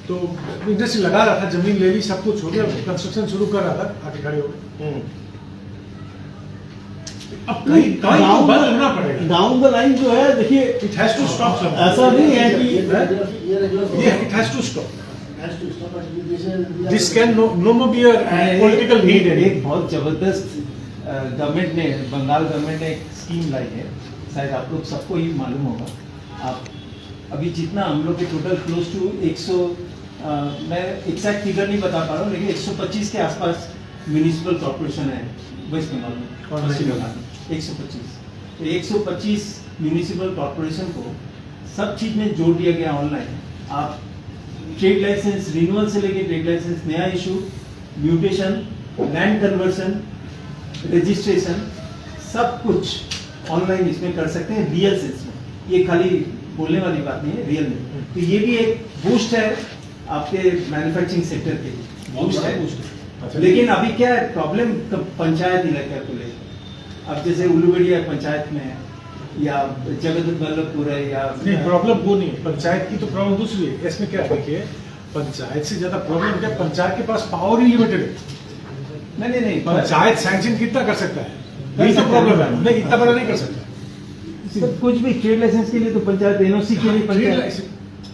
तो इंडस्ट्री लगा रहा था, जमीन ले ली, सब कुछ हो गया, कंस्ट्रक्शन शुरू कर रहा था, आके खड़े हो गए। अब कहीं कहीं तो बंद होना पड़ेगा। डाउन द लाइन जो है देखिए, इट हैज टू स्टॉप। ऐसा नहीं है कि ये it has to stop. This can no more be a political need. एक बहुत जबरदस्त गवर्नमेंट ने, बंगाल गवर्नमेंट ने एक स्कीम लाई है, शायद आप लोग सबको ही मालूम होगा। आप अभी जितना हम लोग के टोटल क्लोज टू 100, मैं एग्जैक्ट फिगर नहीं बता पा रहा हूँ, लेकिन 125 के आसपास म्यूनिसिपल कॉर्पोरेशन है वेस्ट बंगाल में, पश्चिम बंगाल में 125। तो 125 म्यूनिसिपल कॉर्पोरेशन को सब चीज में जोड़ दिया गया ऑनलाइन। आप ट्रेड लाइसेंस रिन्यूअल से लेके ट्रेड लाइसेंस नया issue, mutation, land conversion, registration, सब कुछ ऑनलाइन इसमें कर सकते हैं रियल सेंस में। ये खाली बोलने वाली बात नहीं है, रियल में। तो ये भी एक बूस्ट है आपके मैन्युफैक्चरिंग सेक्टर के लिए, बूस्ट है। लेकिन अभी क्या है प्रॉब्लम, पंचायत इलाका को लेकर। अब जैसे उल्लूबेड़िया पंचायत में है, या जगत बल्लभपुर है, या नहीं, प्रॉब्लम वो नहीं है, पंचायत की तो प्रॉब्लम दूसरी है। इसमें क्या देखिए, पंचायत से ज्यादा प्रॉब्लम क्या, पंचायत के पास पावर ही लिमिटेड है। नहीं पंचायत सैंक्शन कितना कर सकता है, यही तो प्रॉब्लम है। नहीं, इतना बड़ा नहीं कर सकता। सब कुछ भी ट्रेड लाइसेंस के लिए तो पंचायत, एनओसी के लिए पंचायत,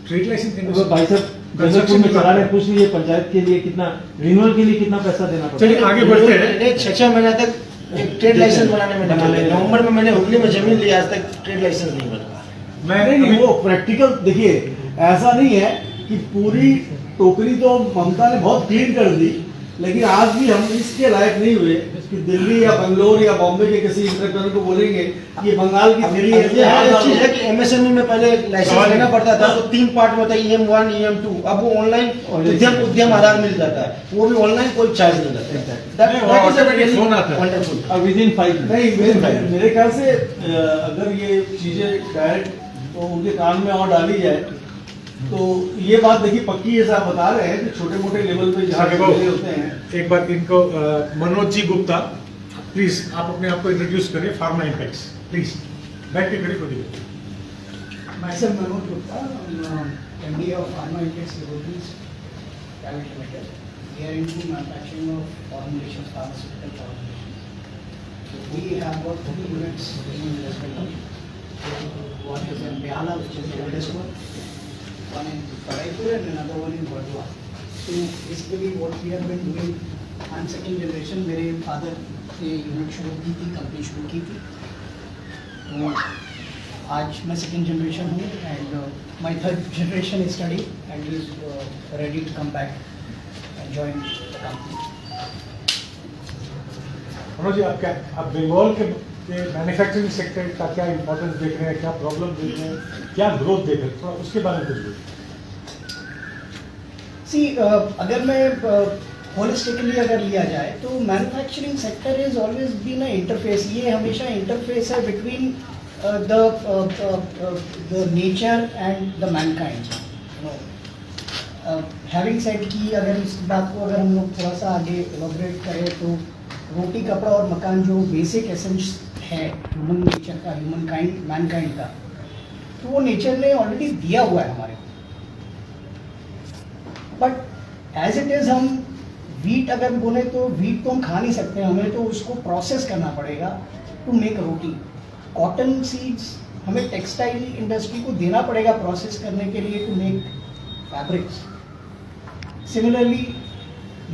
ट्रेड लाइसेंस तो भाई साहब बल्लभपुर में चला रहे, पूछ लीजिए पंचायत के लिए कितना, रिन्यूअल के लिए कितना पैसा देना पड़ता है। चलिए आगे बढ़ते हैं। 6 महीना तक एक ट्रेड लाइसेंस बनाने में नवंबर में मैंने हुगली में जमीन ली, आज तक ट्रेड लाइसेंस नहीं बना। नहीं, वो प्रैक्टिकल देखिए, ऐसा नहीं है कि पूरी टोकरी तो ममता ने बहुत क्लीन कर दी, लेकिन आज भी हम इसके लायक नहीं हुए कि दिल्ली या बंगलोर या बॉम्बे के किसी इंटरप्रेन्योर को बोलेंगे कि बंगाल की थ्री ये चीज है कि एमएसएमई में पहले लाइसेंस लेना पड़ता था, तो 3 पार्ट में होता है, EM1 EM2। अब वो ऑनलाइन उद्यम आधार मिल जाता है, वो भी ऑनलाइन, कोई चार्ज नहीं लगता है। फोन आता है वंडरफुल। और विदिन 5 नहीं, मेरे ख्याल से अगर ये चीजें डायरेक्ट तो उनके कान में और डाली जाए तो ये बात देखिए पक्की, जैसे आप बता रहे हैं कि छोटे मोटे लेवल पे जहाँ होते हैं। एक बार इनको मनोज जी गुप्ता, प्लीज आप अपने आप को इंट्रोड्यूस करिए, फार्मा इम्पैक्ट्स प्लीज बैठ के खड़े करिए। Myself Manoj Gupta, MD of Pharma Intex Laboratories Private Limited. We are into manufacturing of formulations, pharmaceutical formulations. So we have got 3 units in West Bengal. One is in Behala, which is the oldest one. One in Paraipur and another one in Bardua. So basically what we have been doing, I'm second generation, मेरे father ने unit शुरू की थी, company शुरू की थी। तो आज मैं सेकेंड जनरेशन हूँ and my third generation is study and is ready to come back and join the company. Manoj ji, आप क्या, आप बंगाल के मैन्युफैक्चरिंग सेक्टर का क्या इंपॉर्टेंस देख रहे हैं, क्या प्रॉब्लम देख रहे हैं, क्या ग्रोथ देख रहे हैं, थोड़ा उसके बारे में कुछ बोलिए। सी अगर मैं होलिस्टिकली अगर लिया जाए तो manufacturing sector is always been a interface. ये हमेशा इंटरफेस है between the nature and the mankind. Having said कि अगर इस बात को अगर हम लोग थोड़ा सा आगे एलोबरेट करें तो रोटी कपड़ा और मकान जो बेसिक एसेंस है ह्यूमन नेचर का, ह्यूमन काइंड, मैनकाइंड का, तो वो नेचर ने ऑलरेडी दिया हुआ है हमारे को। बट एज इट इज़ हम वीट अगर बोले तो वीट तो हम खा नहीं सकते, हमें तो उसको प्रोसेस करना पड़ेगा to make roti. Cotton seeds हमें टेक्सटाइल इंडस्ट्री को देना पड़ेगा प्रोसेस करने के लिए to make fabrics. Similarly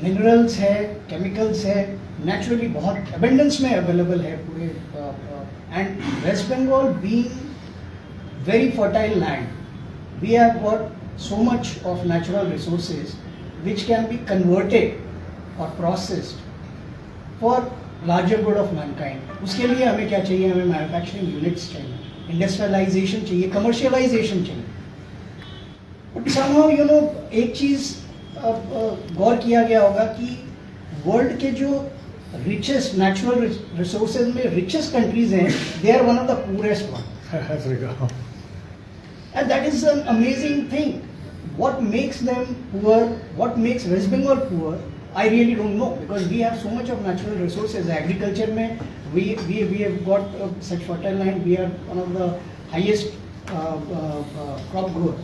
minerals है, केमिकल्स है, नेचुरली बहुत एबंडेंस में अवेलेबल है पूरे। And West Bengal being very fertile land, we have got so much of natural resources which can be converted or processed for larger good of mankind. उसके लिए हमें क्या चाहिए? हमें मैन्युफैक्चरिंग यूनिट्स चाहिए, इंडस्ट्रियलाइजेशन चाहिए, कमर्शियलाइजेशन चाहिए। बट somehow you know, एक चीज़ गौर किया गया होगा कि वर्ल्ड के जो रिचेस्ट नेचुरल रिसोर्सेज में रिचेस्ट कंट्रीज हैं, they are one of the poorest one. Africa. And that is an amazing thing. What makes them poor, what makes West Bengal poor, I really don't know, because we have so much of natural resources. Agriculture mein, we have got such fertile land, we are one of the highest crop growth.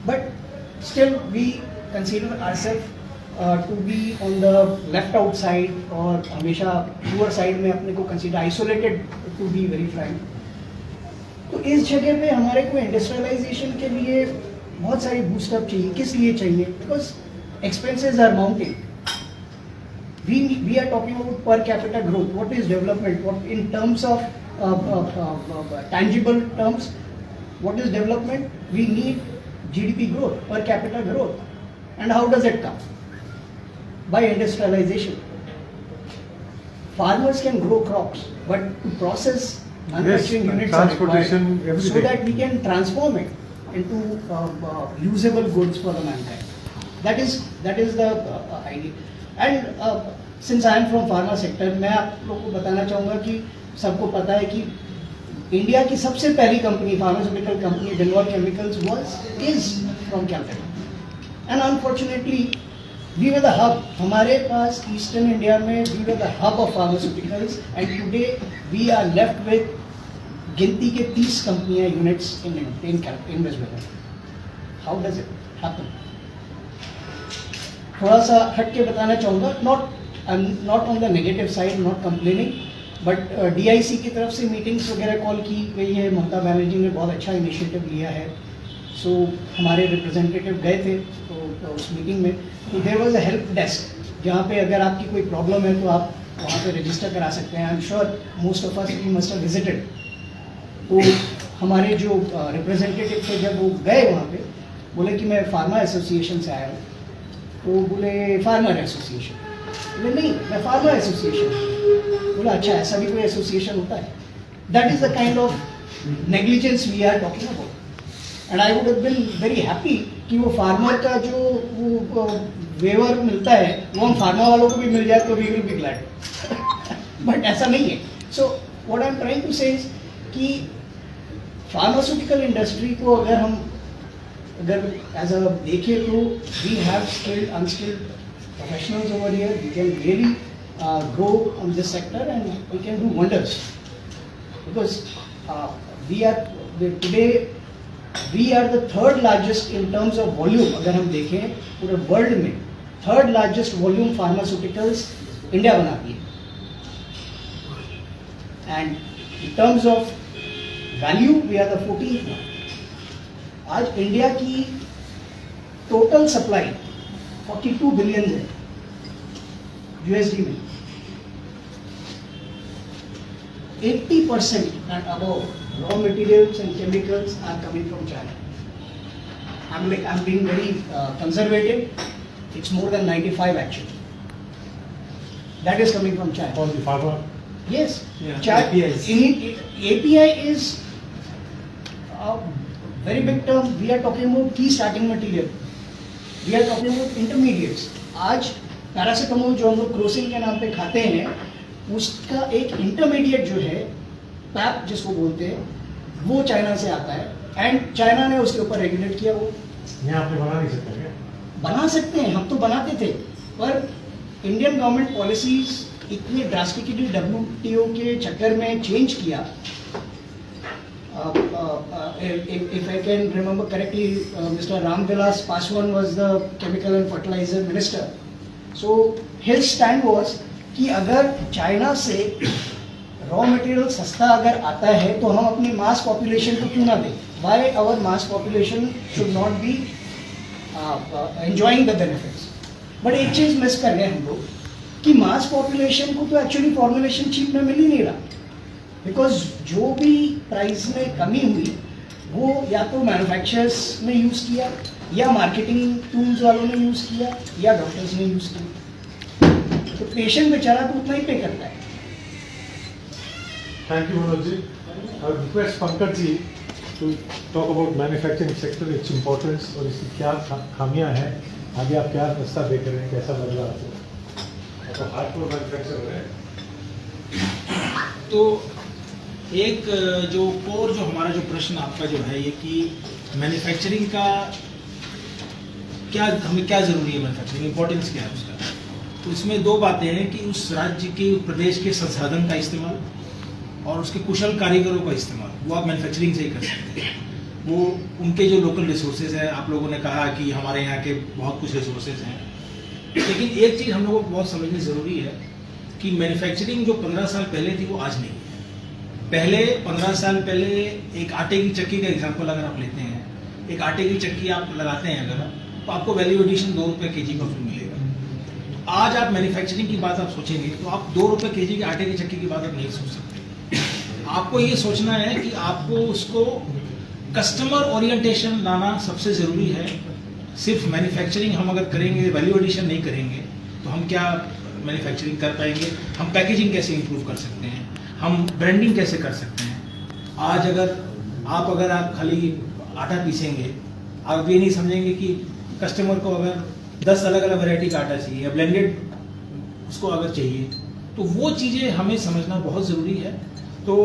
But still we consider ourselves to be on the left out side, or हमेशा poor side में अपने को consider isolated, to be very frank. तो इस जगह पे हमारे को इंडस्ट्रियलाइजेशन के लिए बहुत सारी बूस्टअप चाहिए। किस लिए चाहिए? Because expenses are mounting. We are talking about per capita growth. What is development? What in terms of tangible terms, what is development? We need GDP growth, per capita growth. And how does it come? By industrialisation. Farmers can grow crops, but to process manufacturing units transportation, are required, so everything. that we can transform it into usable goods for the mankind. That is the idea. And since I am from pharma sector, मैं आप लोगों को बताना चाहूँगा कि सबको पता है कि इंडिया की सबसे पहली company, pharmaceutical company Bengal Chemicals is from Calcutta. And unfortunately we were the hub. हमारे पास ईस्टर्न इंडिया में we were the hub of pharmaceuticals, and today we are left with गिनती के 30 कंपनियां, units in West Bengal. How does it happen? थोड़ा सा हट के बताना चाहूँगा, not on the negative side, not complaining, but DIC की तरफ से मीटिंग्स वगैरह कॉल की गई है। ममता बनर्जी ने बहुत अच्छा इनिशिएटिव लिया है। सो हमारे रिप्रेजेंटेटिव गए थे तो उस मीटिंग में, तो there was a help desk जहाँ पे अगर आपकी कोई प्रॉब्लम है तो आप वहाँ पे रजिस्टर करा सकते हैं। I am sure most of us we must have visited. तो हमारे जो रिप्रेजेंटेटिव थे, जब वो गए वहाँ पे, बोले कि मैं फार्मा एसोसिएशन से आया हूँ। तो बोले फार्मर एसोसिएशन? बोले नहीं, मैं फार्मा एसोसिएशन। बोला अच्छा, ऐसा भी कोई एसोसिएशन होता है? That is the kind of negligence we are talking about. And I would have been very happy कि वो फार्मर का जो वो वेवर मिलता है वो हम फार्मा वालों को भी मिल जाए तो we will be glad. But ऐसा नहीं है। So what I am trying to say is कि फार्मास्यूटिकल इंडस्ट्री को अगर एज अ देखें तो we have skilled unskilled professionals over here. We can really grow on this sector and we can do wonders, because we are today we are the third largest in terms of volume. अगर हम देखें पूरे world में third largest volume pharmaceuticals India बनाती है। And in terms of value we are the 14th। आज India की total supply 42 billion है यूएसडी में। 80% and above raw materials and chemicals are coming from China. I'm being very conservative. It's more than 95 actually. That is coming from China. On the pharma. Yes. Yeah, APIs. API is a very big term. We are talking about key starting material. We are talking about intermediates. आज paracetamol जो हम लोग Crocin के नाम पे खाते हैं, उसका एक इंटरमीडिएट जो है पैप जिसको बोलते हैं, वो चाइना से आता है। एंड चाइना ने उसके ऊपर रेगुलेट किया। वो यहाँ आपने बना नहीं सकते क्या? बना सकते हैं, हम तो बनाते थे, पर इंडियन गवर्नमेंट पॉलिसीज इतनी ड्रास्टिकली WTO के चक्कर में चेंज किया। if I can remember correctly, Mr. Ramvilas Paswan was the chemical and fertilizer minister. So his stand was कि अगर चाइना से रॉ मटेरियल सस्ता अगर आता है तो हम अपनी मास पॉपुलेशन को क्यों ना दें? Why our mass population should not be enjoying the benefits? But एक चीज़ मिस कर गए हम लोग कि मास पॉपुलेशन को तो एक्चुअली फॉर्मुलेशन चीप में मिल ही नहीं रहा, बिकॉज जो भी प्राइस में कमी हुई वो या तो मैन्युफैक्चरर्स ने यूज़ किया, या मार्केटिंग टूल्स वालों ने यूज़ किया, या डॉक्टर्स ने यूज़ किया। तो पेशेंट बेचारा तो उतना ही पे करता है। Thank you, Manoj ji. I would request Pankaj ji to talk about manufacturing sector, its importance और इसकी क्या खामियां हैं, आगे आप क्या रास्ता देख रहे हैं, कैसा लग रहा है आपको? तो हार्डकोर मैन्युफैक्चर है। तो एक जो कोर जो हमारा जो प्रश्न आपका जो है ये कि मैन्युफैक्चरिंग का क्या, हमें क्या ज़रूरी है, मैन्युफैक्चरिंग इंपॉर्टेंस क्या है उसका? तो इसमें दो बातें हैं कि उस राज्य के, प्रदेश के संसाधन का इस्तेमाल और उसके कुशल कारीगरों का इस्तेमाल, वो आप मैन्युफैक्चरिंग से ही कर सकते हैं। वो उनके जो लोकल रिसोर्सेज हैं, आप लोगों ने कहा कि हमारे यहाँ के बहुत कुछ रिसोर्सेज हैं, लेकिन एक चीज़ हम लोगों को बहुत समझनी ज़रूरी है कि मैन्युफैक्चरिंग जो 15 साल पहले थी वो आज नहीं है। पहले 15 साल पहले एक आटे की चक्की का एग्जांपल अगर आप लेते हैं, एक आटे की चक्की आप लगाते हैं अगर, तो आपको वैल्यू एडिशन 2 रुपये केजी का उसमें मिलेगा। आज आप मैन्युफैक्चरिंग की बात आप सोचेंगे तो आप 2 रुपये केजी के आटे की चक्की की बात आप नहीं सोच सकते। आपको ये सोचना है कि आपको उसको कस्टमर ओरिएंटेशन लाना सबसे ज़रूरी है। सिर्फ मैन्युफैक्चरिंग हम अगर करेंगे, वैल्यू एडिशन नहीं करेंगे, तो हम क्या मैन्युफैक्चरिंग कर पाएंगे? हम पैकेजिंग कैसे इंप्रूव कर सकते हैं, हम ब्रांडिंग कैसे कर सकते हैं? आज अगर आप खाली आटा पीसेंगे, आप ये नहीं समझेंगे कि कस्टमर को अगर 10 अलग अलग वैरायटी का आटा चाहिए या ब्लेंडेड उसको अगर चाहिए, तो वो चीज़ें हमें समझना बहुत ज़रूरी है। तो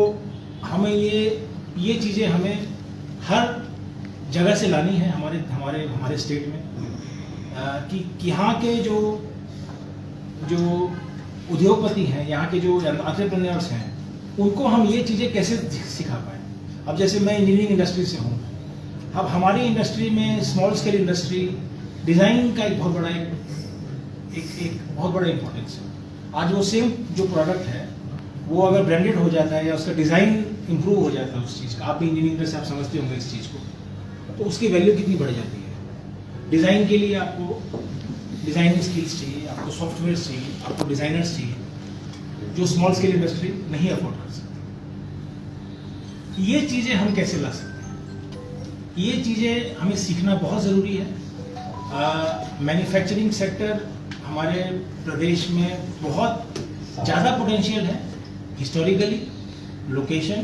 हमें ये चीज़ें हमें हर जगह से लानी है हमारे स्टेट में, कि यहाँ के जो उद्योगपति हैं, यहाँ के जो एंटरप्रेन्योर्स हैं, उनको हम ये चीज़ें कैसे सिखा पाएँ। अब जैसे मैं इंजीनियरिंग इंडस्ट्री से हूँ, अब हमारी इंडस्ट्री में स्मॉल स्केल इंडस्ट्री डिज़ाइन का एक बहुत बड़ा इम्पोर्टेंस है। आज वो सेम जो प्रोडक्ट है वो अगर ब्रांडेड हो जाता है या उसका डिज़ाइन इंप्रूव हो जाता है उस चीज़ का, आप इंजीनियरिंग से आप समझते होंगे इस चीज़ को, तो उसकी वैल्यू कितनी बढ़ जाती है। डिज़ाइन के लिए आपको डिज़ाइनिंग स्किल्स चाहिए, आपको सॉफ्टवेयर चाहिए, आपको डिज़ाइनर्स चाहिए, जो स्मॉल स्केल इंडस्ट्री नहीं अफोर्ड कर सकती। ये चीज़ें हम कैसे ला सकते हैं, ये चीज़ें हमें सीखना बहुत ज़रूरी है। मैन्युफैक्चरिंग सेक्टर हमारे प्रदेश में बहुत ज़्यादा पोटेंशियल है। हिस्टोरिकली लोकेशन,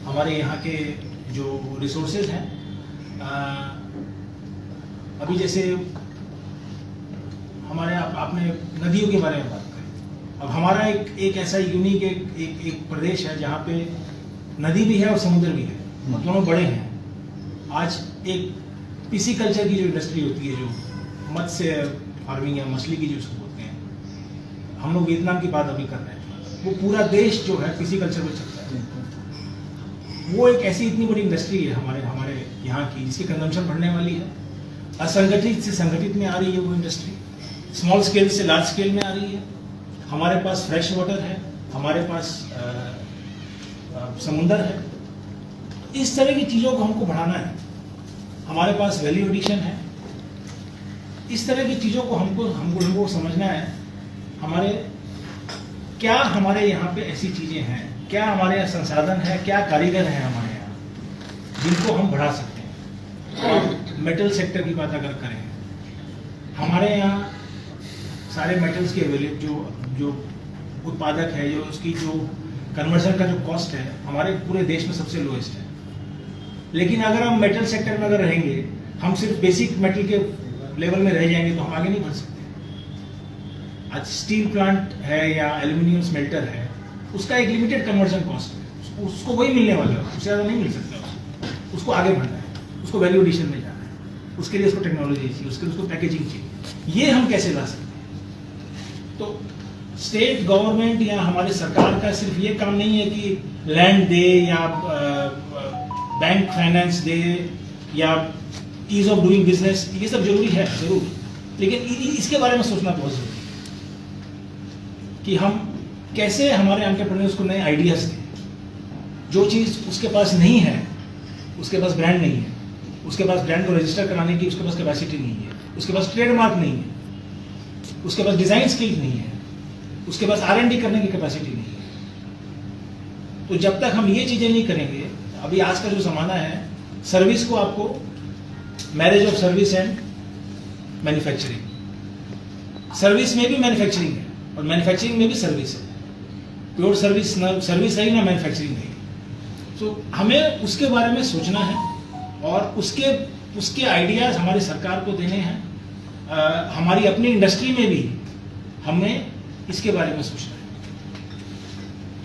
हमारे यहाँ के जो रिसोर्सेज हैं, अभी जैसे हमारे आपने नदियों के बारे में बात करी। अब हमारा एक ऐसा यूनिक एक प्रदेश है जहाँ पे नदी भी है और समुद्र भी है, और दोनों बड़े हैं। आज एक पीसी कल्चर की जो इंडस्ट्री होती है, जो मत्स्य फार्मिंग या मछली की जो उसको बोलते हैं, हम लोग वियतनाम की बात अभी कर रहे हैं, वो पूरा देश जो है पीसी कल्चर में चलता है। वो एक ऐसी इतनी बड़ी इंडस्ट्री है हमारे यहाँ की, जिसकी कंजम्पशन बढ़ने वाली है। असंगठित से संगठित में आ रही है वो इंडस्ट्री, स्मॉल स्केल से लार्ज स्केल में आ रही है। हमारे पास फ्रेश वाटर है, हमारे पास समुंदर है। इस तरह की चीज़ों को हमको बढ़ाना है। हमारे पास वैल्यू एडिशन है। इस तरह की चीज़ों को हमको समझना है। हमारे यहाँ पे ऐसी चीज़ें हैं, क्या हमारे यहाँ संसाधन है, क्या कारीगर हैं हमारे यहाँ, जिनको हम बढ़ा सकते हैं। और मेटल सेक्टर की बात अगर करें, हमारे यहाँ सारे मेटल्स के अवेलेबल जो उत्पादक है, जो उसकी जो कन्वर्जन का जो कॉस्ट है, हमारे पूरे देश में सबसे लोएस्ट है। लेकिन अगर हम मेटल सेक्टर में अगर रहेंगे, हम सिर्फ बेसिक मेटल के लेवल में रह जाएंगे तो हम आगे नहीं बढ़ सकते। आज स्टील प्लांट है या एल्यूमिनियम स्मेल्टर है, उसका एक लिमिटेड कन्वर्जन कॉस्ट है, उसको वही मिलने वाला है, उससे ज़्यादा नहीं मिल सकता। उसको आगे बढ़ना है, उसको वैल्यू एडिशन में जाना है, उसके लिए उसको टेक्नोलॉजी चाहिए, उसके लिए उसको पैकेजिंग चाहिए। ये हम कैसे ला सकते हैं? तो स्टेट गवर्नमेंट या हमारे सरकार का सिर्फ ये काम नहीं है कि लैंड दे या बैंक फाइनेंस दे या ईज ऑफ डूइंग बिजनेस, ये सब जरूरी है ज़रूर, लेकिन इसके बारे में सोचना बहुत ज़रूरी है कि हम कैसे हमारे एंटरप्रेन्योर्स को नए आइडियाज दें। जो चीज़ उसके पास नहीं है, उसके पास ब्रांड नहीं है, उसके पास ब्रांड को रजिस्टर कराने की उसके पास कैपेसिटी नहीं है, उसके पास ट्रेडमार्क नहीं है, उसके पास डिजाइन स्किल नहीं है, उसके पास R&D करने की कैपेसिटी नहीं है। तो जब तक हम ये चीजें नहीं करेंगे, अभी आज का जो जमाना है, सर्विस को आपको marriage of service and manufacturing, service में भी मैन्युफैक्चरिंग है और मैन्युफैक्चरिंग में भी सर्विस है। प्योर सर्विस ना सर्विस है ना मैन्युफैक्चरिंग है। तो हमें उसके बारे में सोचना है और उसके आइडियाज हमारी सरकार को देने हैं। हमारी अपनी इंडस्ट्री में भी हमें इसके बारे में सोचना है।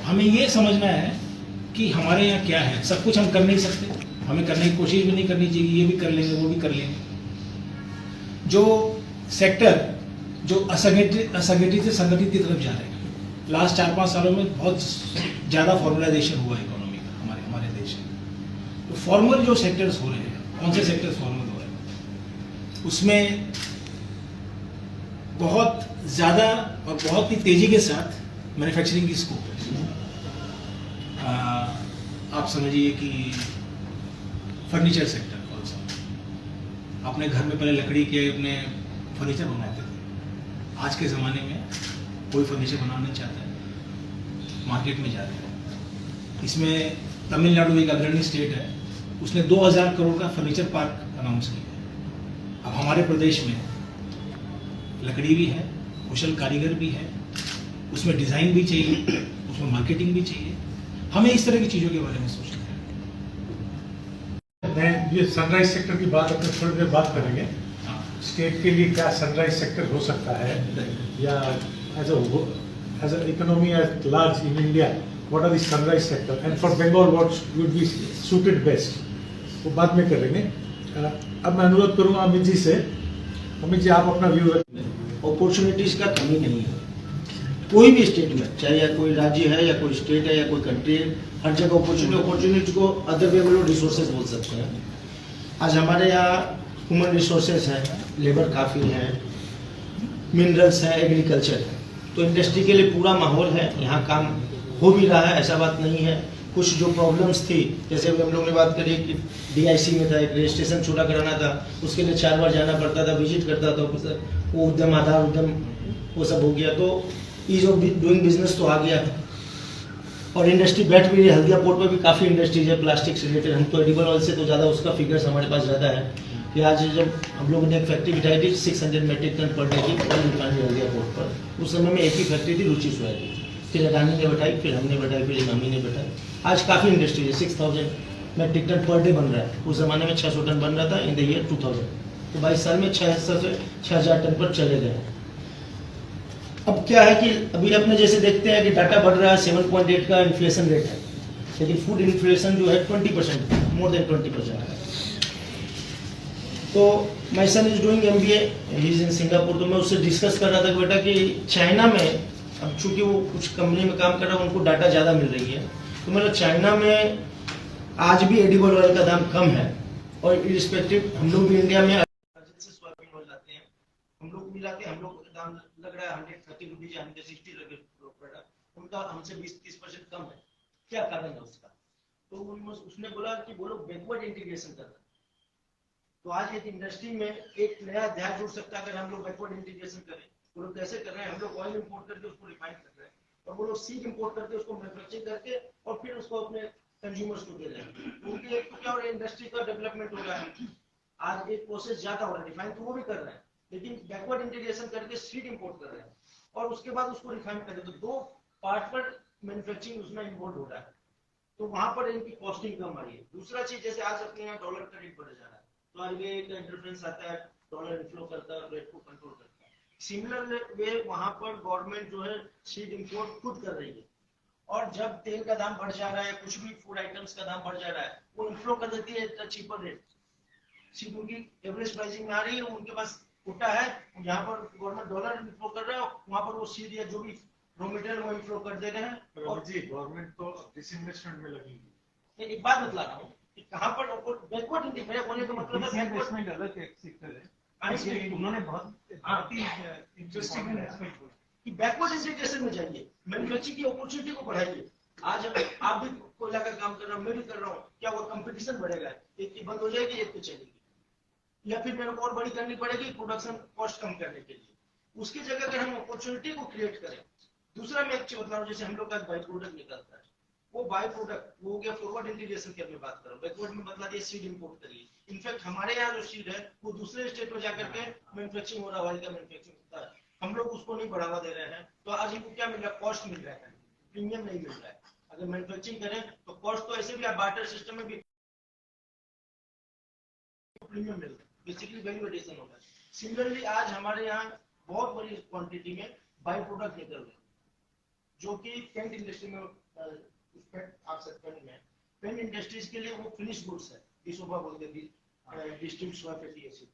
हमें ये समझना है कि हमारे यहाँ क्या है। सब कुछ हम कर नहीं सकते, हमें करने की कोशिश भी नहीं करनी चाहिए। ये भी कर लेंगे, वो भी कर लेंगे। जो सेक्टर जो असंगठित से संगठित की तरफ जा रहे हैं, लास्ट 4-5 सालों में बहुत ज़्यादा फॉर्मलाइजेशन हुआ इकोनॉमी का हमारे देश में। तो फॉर्मल जो सेक्टर्स हो रहे हैं, कौन से सेक्टर्स फॉर्मल हो रहे हैं, उसमें बहुत ज़्यादा और बहुत ही तेज़ी के साथ मैन्युफैक्चरिंग की स्कोप है। आप समझिए कि फर्नीचर सेक्टर, अपने घर में पहले लकड़ी के अपने फर्नीचर बनाते थे। आज के ज़माने में कोई फर्नीचर बनाना नहीं चाहता है, मार्केट में जा रहे हैं। इसमें तमिलनाडु एक अग्रणी स्टेट है, उसने 2000 करोड़ का फर्नीचर पार्क अनाउंस किया है। अब हमारे प्रदेश में लकड़ी भी है, कुशल कारीगर भी है, उसमें डिज़ाइन भी चाहिए, उसमें मार्केटिंग भी चाहिए। हमें इस तरह की चीज़ों के बारे में सोचना है। मैं ये सनराइज सेक्टर की बात अपने थोड़ी देर बात करेंगे। स्टेट के लिए क्या सनराइज सेक्टर हो सकता है, या as a economy at large in India what are the sunrise sector and for Bengal what would be suited best, वो बाद में करेंगे। अब मैं अनुरोध करूंगा अमित जी से। अमित जी, आप अपना व्यू रखें। अपॉर्चुनिटीज का कमी नहीं है कोई भी स्टेट में, चाहे या कोई राज्य है या कोई स्टेट है या कोई कंट्री है, हर जगह अपॉर्चुनिटी को अदर वे में रिसोर्सेज बोल सकते हैं। आज हमारे यहाँ ह्यूमन रिसोर्सेज है, लेबर काफ़ी है, मिनरल्स है, एग्रीकल्चर है, तो इंडस्ट्री के लिए पूरा माहौल है, यहाँ काम हो भी रहा है, ऐसा बात नहीं है। कुछ जो प्रॉब्लम्स थी, जैसे हम लोगों ने बात करी कि DIC में था, एक रजिस्ट्रेशन छोटा कराना था, उसके लिए 4 बार जाना पड़ता था, विजिट करता था ऑफिसर, वो उद्यम आधार उद्यम वो सब हो गया। तो ईज ऑफ डूइंग बिजनेस तो आ गया है और इंडस्ट्री बैठ भी रही है। हल्दिया पोर्ट पर भी काफ़ी इंडस्ट्रीज है प्लास्टिक से रिलेटेड। हम तो एडिबल ऑयल से तो ज़्यादा उसका फिगर्स हमारे पास ज़्यादा है कि आज जब हम लोगों ने एक फैक्ट्री बिठाई थी 600 मेट्रिक टन पर डे की रिफाइनरी हल्दिया पोर्ट पर, उस समय में एक ही फैक्ट्री थी, रुचि सोया की। फिर अडानी ने बैठाई, फिर हमने बैठाई, फिर इमामी ने बैठाई। आज काफ़ी इंडस्ट्री है, 6000 मेट्रिक टन पर डे बन रहा है। उस जमाने में 600 टन बन रहा था इन द ईयर 2000। तो 22 साल में 600 से 6000 टन पर चले गए। अब क्या है कि अभी अपने जैसे देखते हैं कि डाटा बढ़ रहा है, 7.8 का इन्फ्लेशन रेट है, लेकिन फूड इन्फ्लेशन जो है 20%, मोर देन 20% है। तो my son is doing MBA, he is in Singapore. तो मैं उससे डिस्कस कर रहा था कि बेटा कि चाइना में, अब चूंकि वो कुछ कंपनी में काम कर रहा है, उनको डाटा ज़्यादा मिल रही है, तो मतलब चाइना में आज भी एडिबल ऑयल का दाम कम है। और इरिस्पेक्टिव हम लोग भी इंडिया में से सोयाबीन ऑयल लाते हैं, हम लोग मिलाते हैं, हम लोग का दाम लग रहा है 130 रुपीज या 160 रुपये पड़ रहा है, उनका हमसे 20-30% कम है। क्या कारण है उसका? तो उसने बोला कि वो लोग बैकवर्ड इंटीग्रेशन कर रहे हैं। तो आज एक इंडस्ट्री में एक नया अध्याय जुड़ सकता है अगर हम लोग बैकवर्ड इंटीग्रेशन करें। वो लोग कैसे कर रहे हैं? हम लोग ऑयल इंपोर्ट करके उसको रिफाइन कर रहे हैं और वो लोग सीड इंपोर्ट करके उसको मैन्युफैक्चरिंग करके और फिर उसको अपने कंज्यूमर्स को दे रहे हैं। उनके क्या हो रहा है, इंडस्ट्री का डेवलपमेंट हो रहा है। आज एक प्रोसेस ज्यादा हो रहा है, रिफाइन तो वो भी कर रहे हैं, लेकिन बैकवर्ड इंटीग्रेशन करके सीड इंपोर्ट कर रहे हैं और उसके बाद उसको रिफाइन कर रहे हैं। तो 2 पार्ट पर मैन्युफैक्चरिंग उसमें इन्वॉल्व हो रहा है, तो वहां पर इनकी कॉस्टिंग कम आ रही है। दूसरा चीज, जैसे आज अपने यहाँ डॉलर का रेट बढ़ जा रहा है, तो RBI का इंटरफेरेंस आता है, डॉलर इनफ्लो करता है, रेट को कंट्रोल करता है। सिमिलर वे वहां पर गवर्नमेंट जो है सीड इंपोर्ट खुद कर रही है, और जब तेल का दाम बढ़ जा रहा है, कुछ भी फूड आइटम्स का दाम बढ़ जा रहा है, वो इनफ्लो कर देती है चीपर रेट। सीड उनकी एवरेज प्राइसिंग में आ रही है, उनके पास कोटा है, यहाँ पर गवर्नमेंट डॉलर इनफ्लो कर रहा है, वहां पर वो सीड या जो भी रॉ मटेरियल वो इनफ्लो कर दे रहे हैं। और जी गवर्नमेंट तो डिसइन्वेस्टमेंट में लगी है। एक बात बतला रहा हूँ कि कहाँ पर बैकवर्ड इंटीग्रेशन होने का मतलब है इन्वेस्टमेंट अलग एक सेक्टर है, उन्होंने बहुत ही इंटरेस्टिंग इन्वेस्टमेंट कि बैकवर्ड इंटीग्रेशन में जाइए, मैन्युफैक्चरिंग की अपॉर्चुनिटी को बढ़ाइए। आज आप भी कोयला का काम कर रहे हो, मैं भी कर रहा हूँ, क्या वो कंपटीशन बढ़ेगा? एक की बंद हो जाएगी, एक पे चलेगी, या फिर मेरे को और बड़ी करनी पड़ेगी प्रोडक्शन कॉस्ट कम करने के लिए। उसकी जगह अगर हम अपॉर्चुनिटी को क्रिएट करें। दूसरा मैं एक चीज बता रहा हूँ, जैसे हम लोग का बाई प्रोडक्ट निकलता है, वो बाई प्रोडक्ट वो हो गया फॉरवर्ड इंटीग्रेशन की मैं बात कर रहा हूँ। बैकवर्ड में बदला दिया, सीड इंपोर्ट करिए। इनफैक्ट हमारे यहाँ जो सीड है वो दूसरे स्टेट में जाकर के मैन्युफैक्चरिंग हो रहा है, ऑयल का मैन्युफैक्चरिंग होता है, हम लोग उसको नहीं बढ़ावा दे रहे हैं। तो आज हमको क्या मिल रहा है? कॉस्ट मिल रहा है, प्रीमियम नहीं मिल रहा है। अगर मैन्युफैक्चरिंग करें तो कॉस्ट तो ऐसे भी आप बार्टर सिस्टम में भी प्रीमियम मिल रहा है, बेसिकली वैल्यू एडिशन होगा। सिमिलरली आज हमारे यहाँ बहुत बड़ी क्वांटिटी में बाई प्रोडक्ट निकल रहे हैं, जो कि पेंट इंडस्ट्री में आप सकते हैं, पेंट इंडस्ट्रीज के लिए वो फिनिश गुड्स है, डिसोबा बोलते हैं, डिस्टिल्ड सोया फैटी एसिड,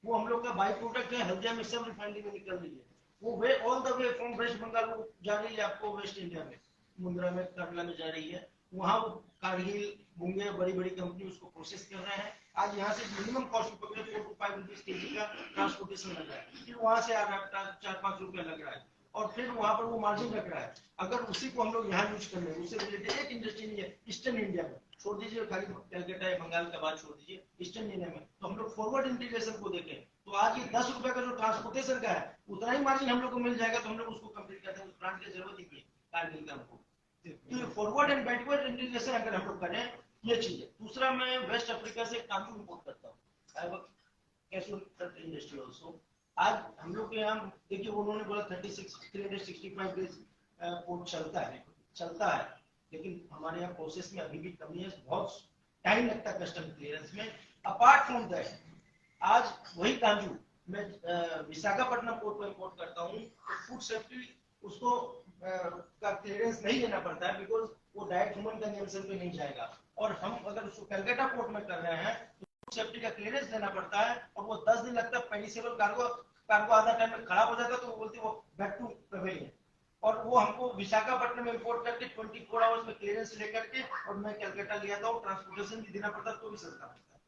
वो हम लोग का बाई प्रोडक्ट है। हल्दिया में सब रिफाइनरी में निकल रही है, वो way all the way from West Bengal जा रही है आपको वेस्ट इंडिया में, मुंद्रा में, करला में जा रही है। वहाँ वो कारगिल, बुंगे, बड़ी बड़ी कंपनी उसको प्रोसेस कर रहे हैं। आज यहाँ से मिनिमम कॉस्ट पकड़े 4 to 5 रुपीज केजी का ट्रांसपोर्टेशन लग रहा है, फिर वहाँ से आ रहा है 4-5 रुपया लग रहा है, और फिर वहाँ पर वो मार्जिन रख रहा है। अगर उसी को हम लोग यहाँ यूज कर लें, उससे रिलेटेड एक इंडस्ट्री नहीं है ईस्टर्न इंडिया में, छोड़ दीजिए खाली कैलकाटा या बंगाल का बात छोड़ दीजिए, ईस्टर्न इंडिया में तो हम लोग फॉरवर्ड इंटीग्रेशन को देखें तो आज ये 10 रुपए का जो ट्रांसपोर्टेशन का है उतना ही मार्जिन हम लोग को मिल जाएगा, तो हम लोग उसको कंप्लीट करते हैं, उस प्लांट की जरूरत ही नहीं है कारगिल का हमको। तो फॉरवर्ड एंड बैकवर्ड इंटीग्रेशन अगर हम लोग करें, ये चीज है। दूसरा, मैं वेस्ट अफ्रीका से काजू इंपोर्ट करता हूँ, इंडस्ट्री ऑल्सो। आज हम लोग के यहाँ देखिए, उन्होंने बोला 365 डेज पोर्ट चलता है, लेकिन हमारे यहाँ प्रोसेस में अभी भी कमी है, बहुत टाइम लगता है कस्टम क्लियरेंस में। अपार्ट फ्रॉम दैट, आज वही काजू मैं विशाखापट्टनम पोर्ट में इंपोर्ट करता हूँ, तो फूड सेफ्टी उसको का क्लियरेंस नहीं लेना पड़ता है, बिकॉज वो डायरेक्ट ह्यूमन कंजम्पशन पे नहीं जाएगा। और हम अगर उसको कलकत्ता पोर्ट में कर रहे हैं तो फूड सेफ्टी का क्लियरेंस लेना पड़ता है, और वो 10 दिन लगता है। पेरिसेबल कार्गो आधा टाइम में खराब हो जाता है, तो वो बोलते वो बैक टू पवेलियन, और वो हमको विशाखापट्टनम में इंपोर्ट करके 24 आवर्स में क्लियरेंस लेकर के, और मैं कलकत्ता लिया था, ट्रांसपोर्टेशन भी देना पड़ता, तो भी सस्ता पड़ता है।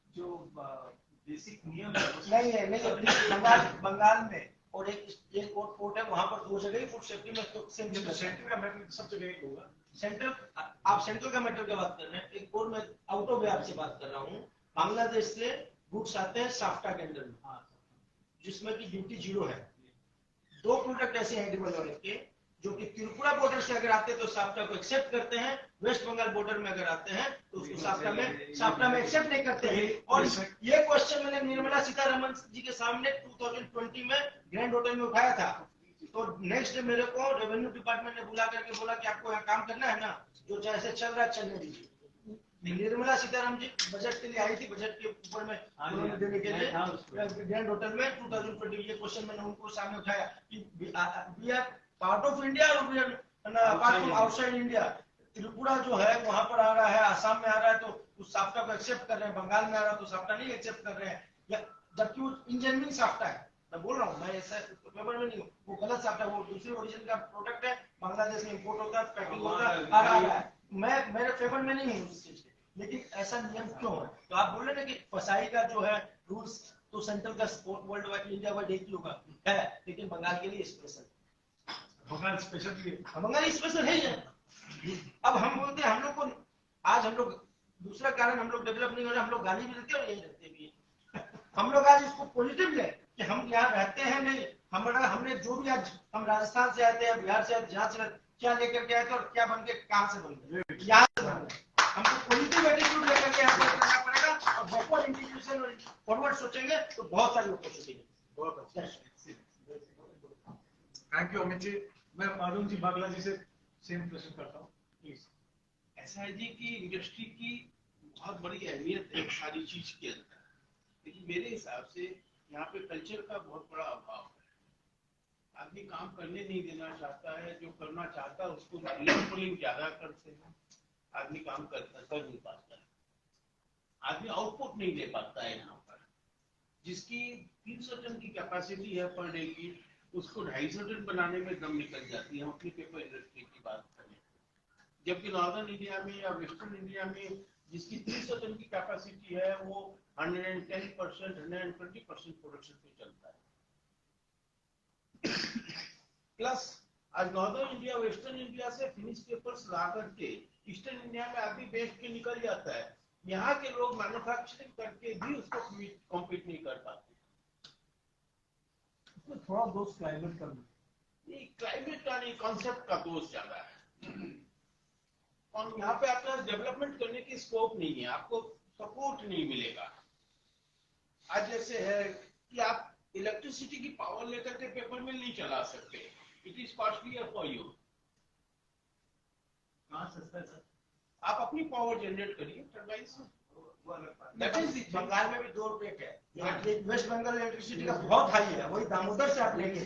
जो बेसिक नियम नहीं है, बंगाल में और एक पोर्ट है, वहां पर 2 जगह ही फूड सेफ्टी में तो सेंटर का मैटर सब जगह एक होगा। सेंट्रल, आप सेंट्रल का मैटर की बात कर रहे हैं। एक और मैं आउट ऑफ वे आपसे बात कर रहा हूँ, बांग्लादेश से गुड्स आते हैं साफ्टा के अंडर में, जिसमें की ड्यूटी 0 है। 2 प्रोडक्ट ऐसे हैं एडिबल ऑयल के, जो कि त्रिपुरा बॉर्डर से अगर आते हैं तो साफ्टा को एक्सेप्ट करते हैं, वेस्ट बंगाल बॉर्डर में अगर आते हैं तो उसको साफ्टा में एक्सेप्ट नहीं करते हैं। और ये क्वेश्चन मैंने निर्मला सीतारमण जी के सामने 2020 में ग्रैंड होटल में उठाया था। तो नेक्स्ट डे मेरे को रेवेन्यू डिपार्टमेंट ने बुला करके बोला कि आपको यहाँ काम करना है ना, जो जैसे चल रहा है चलने दीजिए। निर्मला सीतारमण जी बजट के लिए आई थी, बजट के ऊपर में उन्होंने देने के लिए ग्रैंड होटल में 2020 ये क्वेश्चन मैंने उनको सामने उठाया कि we are part of India और we are apart from outside India. Tripura जो है वहां पर आ रहा है, आसाम में आ रहा है तो उस साफ्टा को एक्सेप्ट कर रहे हैं, बंगाल में आ रहा है तो साफ्टा नहीं एक्सेप्ट कर रहे हैं, जबकि वो इंजेनरिंग साफ्टा है। मैं बोल रहा हूँ, मैं ऐसा पेपर में नहीं हूँ, वो गलत साफ्टा, वो दूसरे ओरिजिन का प्रोडक्ट है, बांग्लादेश में इंपोर्ट होता है, पैकिंग होता है, आ रहा है। मैं मेरे फेवर में नहीं हूँ उस चीज के, लेकिन ऐसा नियम क्यों है? तो आप बोल रहे हैं कि फसाई का जो है रूल्स तो सेंट्रल का वर्ल्ड वाइड, इंडिया वाइड एक ही होगा है, लेकिन बंगाल के लिए special, Bengal special Bengali special है ही। अब हम बोलते हैं हम लोग को, आज हम लोग दूसरा कारण हम लोग डेवलप नहीं हो रहे, हम लोग गाली भी देते हैं और यही रहते भी है। हम लोग आज इसको पॉजिटिव ले कि हम यहाँ रहते हैं, नहीं हमने जो भी, आज हम राजस्थान से आते हैं, बिहार से आते, जहाँ से क्या लेकर के आए थे और क्या बन के कहाँ से बन गए, यहाँ से बन गए। हमको पॉजिटिव एटीट्यूड लेकर के यहाँ पर करना पड़ेगा, और बैकवर्ड इंटीग्रेशन और फॉरवर्ड सोचेंगे तो बहुत सारी अपॉर्चुनिटी। बहुत अच्छा, थैंक यू अमित जी। मैं मालूम जी बागला जी से सेम प्रश्न करता हूँ, प्लीज। ऐसा है जी कि इंडस्ट्री की बहुत बड़ी अहमियत है सारी चीज के अंदर, लेकिन मेरे हिसाब से यहाँ पे कल्चर का बहुत बड़ा अभाव है। आदमी काम करने नहीं देना चाहता है, जो करना चाहता है उसको पुलिंग ज्यादा करते हैं, आदमी काम कर नहीं पाता है, आदमी आउटपुट नहीं दे पाता है। यहाँ पर जिसकी 300 टन की कैपेसिटी है पर डे की, उसको 250 टन बनाने में दम निकल जाती है। हम अपनी पेपर इंडस्ट्री की बात करें, जबकि नॉर्दर्न इंडिया में या वेस्टर्न इंडिया में जिसकी 300 टन की कैपेसिटी है वो 110%, 120% प्रोडक्शन पे चलता है। प्लस आज नॉर्दर्न इंडिया वेस्टर्न इंडिया से फिनिश पेपर्स ला करके ईस्टर्न इंडिया में आदमी बेच के निकल जाता है। यहाँ के लोग मैन्युफैक्चरिंग करके भी उसको कॉम्पीट नहीं कर पाते। इसमें थोड़ा दोस्त क्लाइमेट का भी। ये क्लाइमेट का नहीं, कॉन्सेप्ट का दोष ज्यादा है। और यहाँ पे आपका डेवलपमेंट करने की स्कोप नहीं है, आपको सपोर्ट नहीं मिलेगा। आज जैसे है कि आप इलेक्ट्रिसिटी की पावर लेकर के पेपर मिल नहीं चला सकते, it is costlier for you. कहाँ सस्ता है सर? आप अपनी पावर जनरेट करिए टरबाइन से। That is the- बंगाल में भी 2 रुपए का है। वेस्ट बंगाल इलेक्ट्रिसिटी का बहुत हाई है, वही दामोदर से आप लेंगे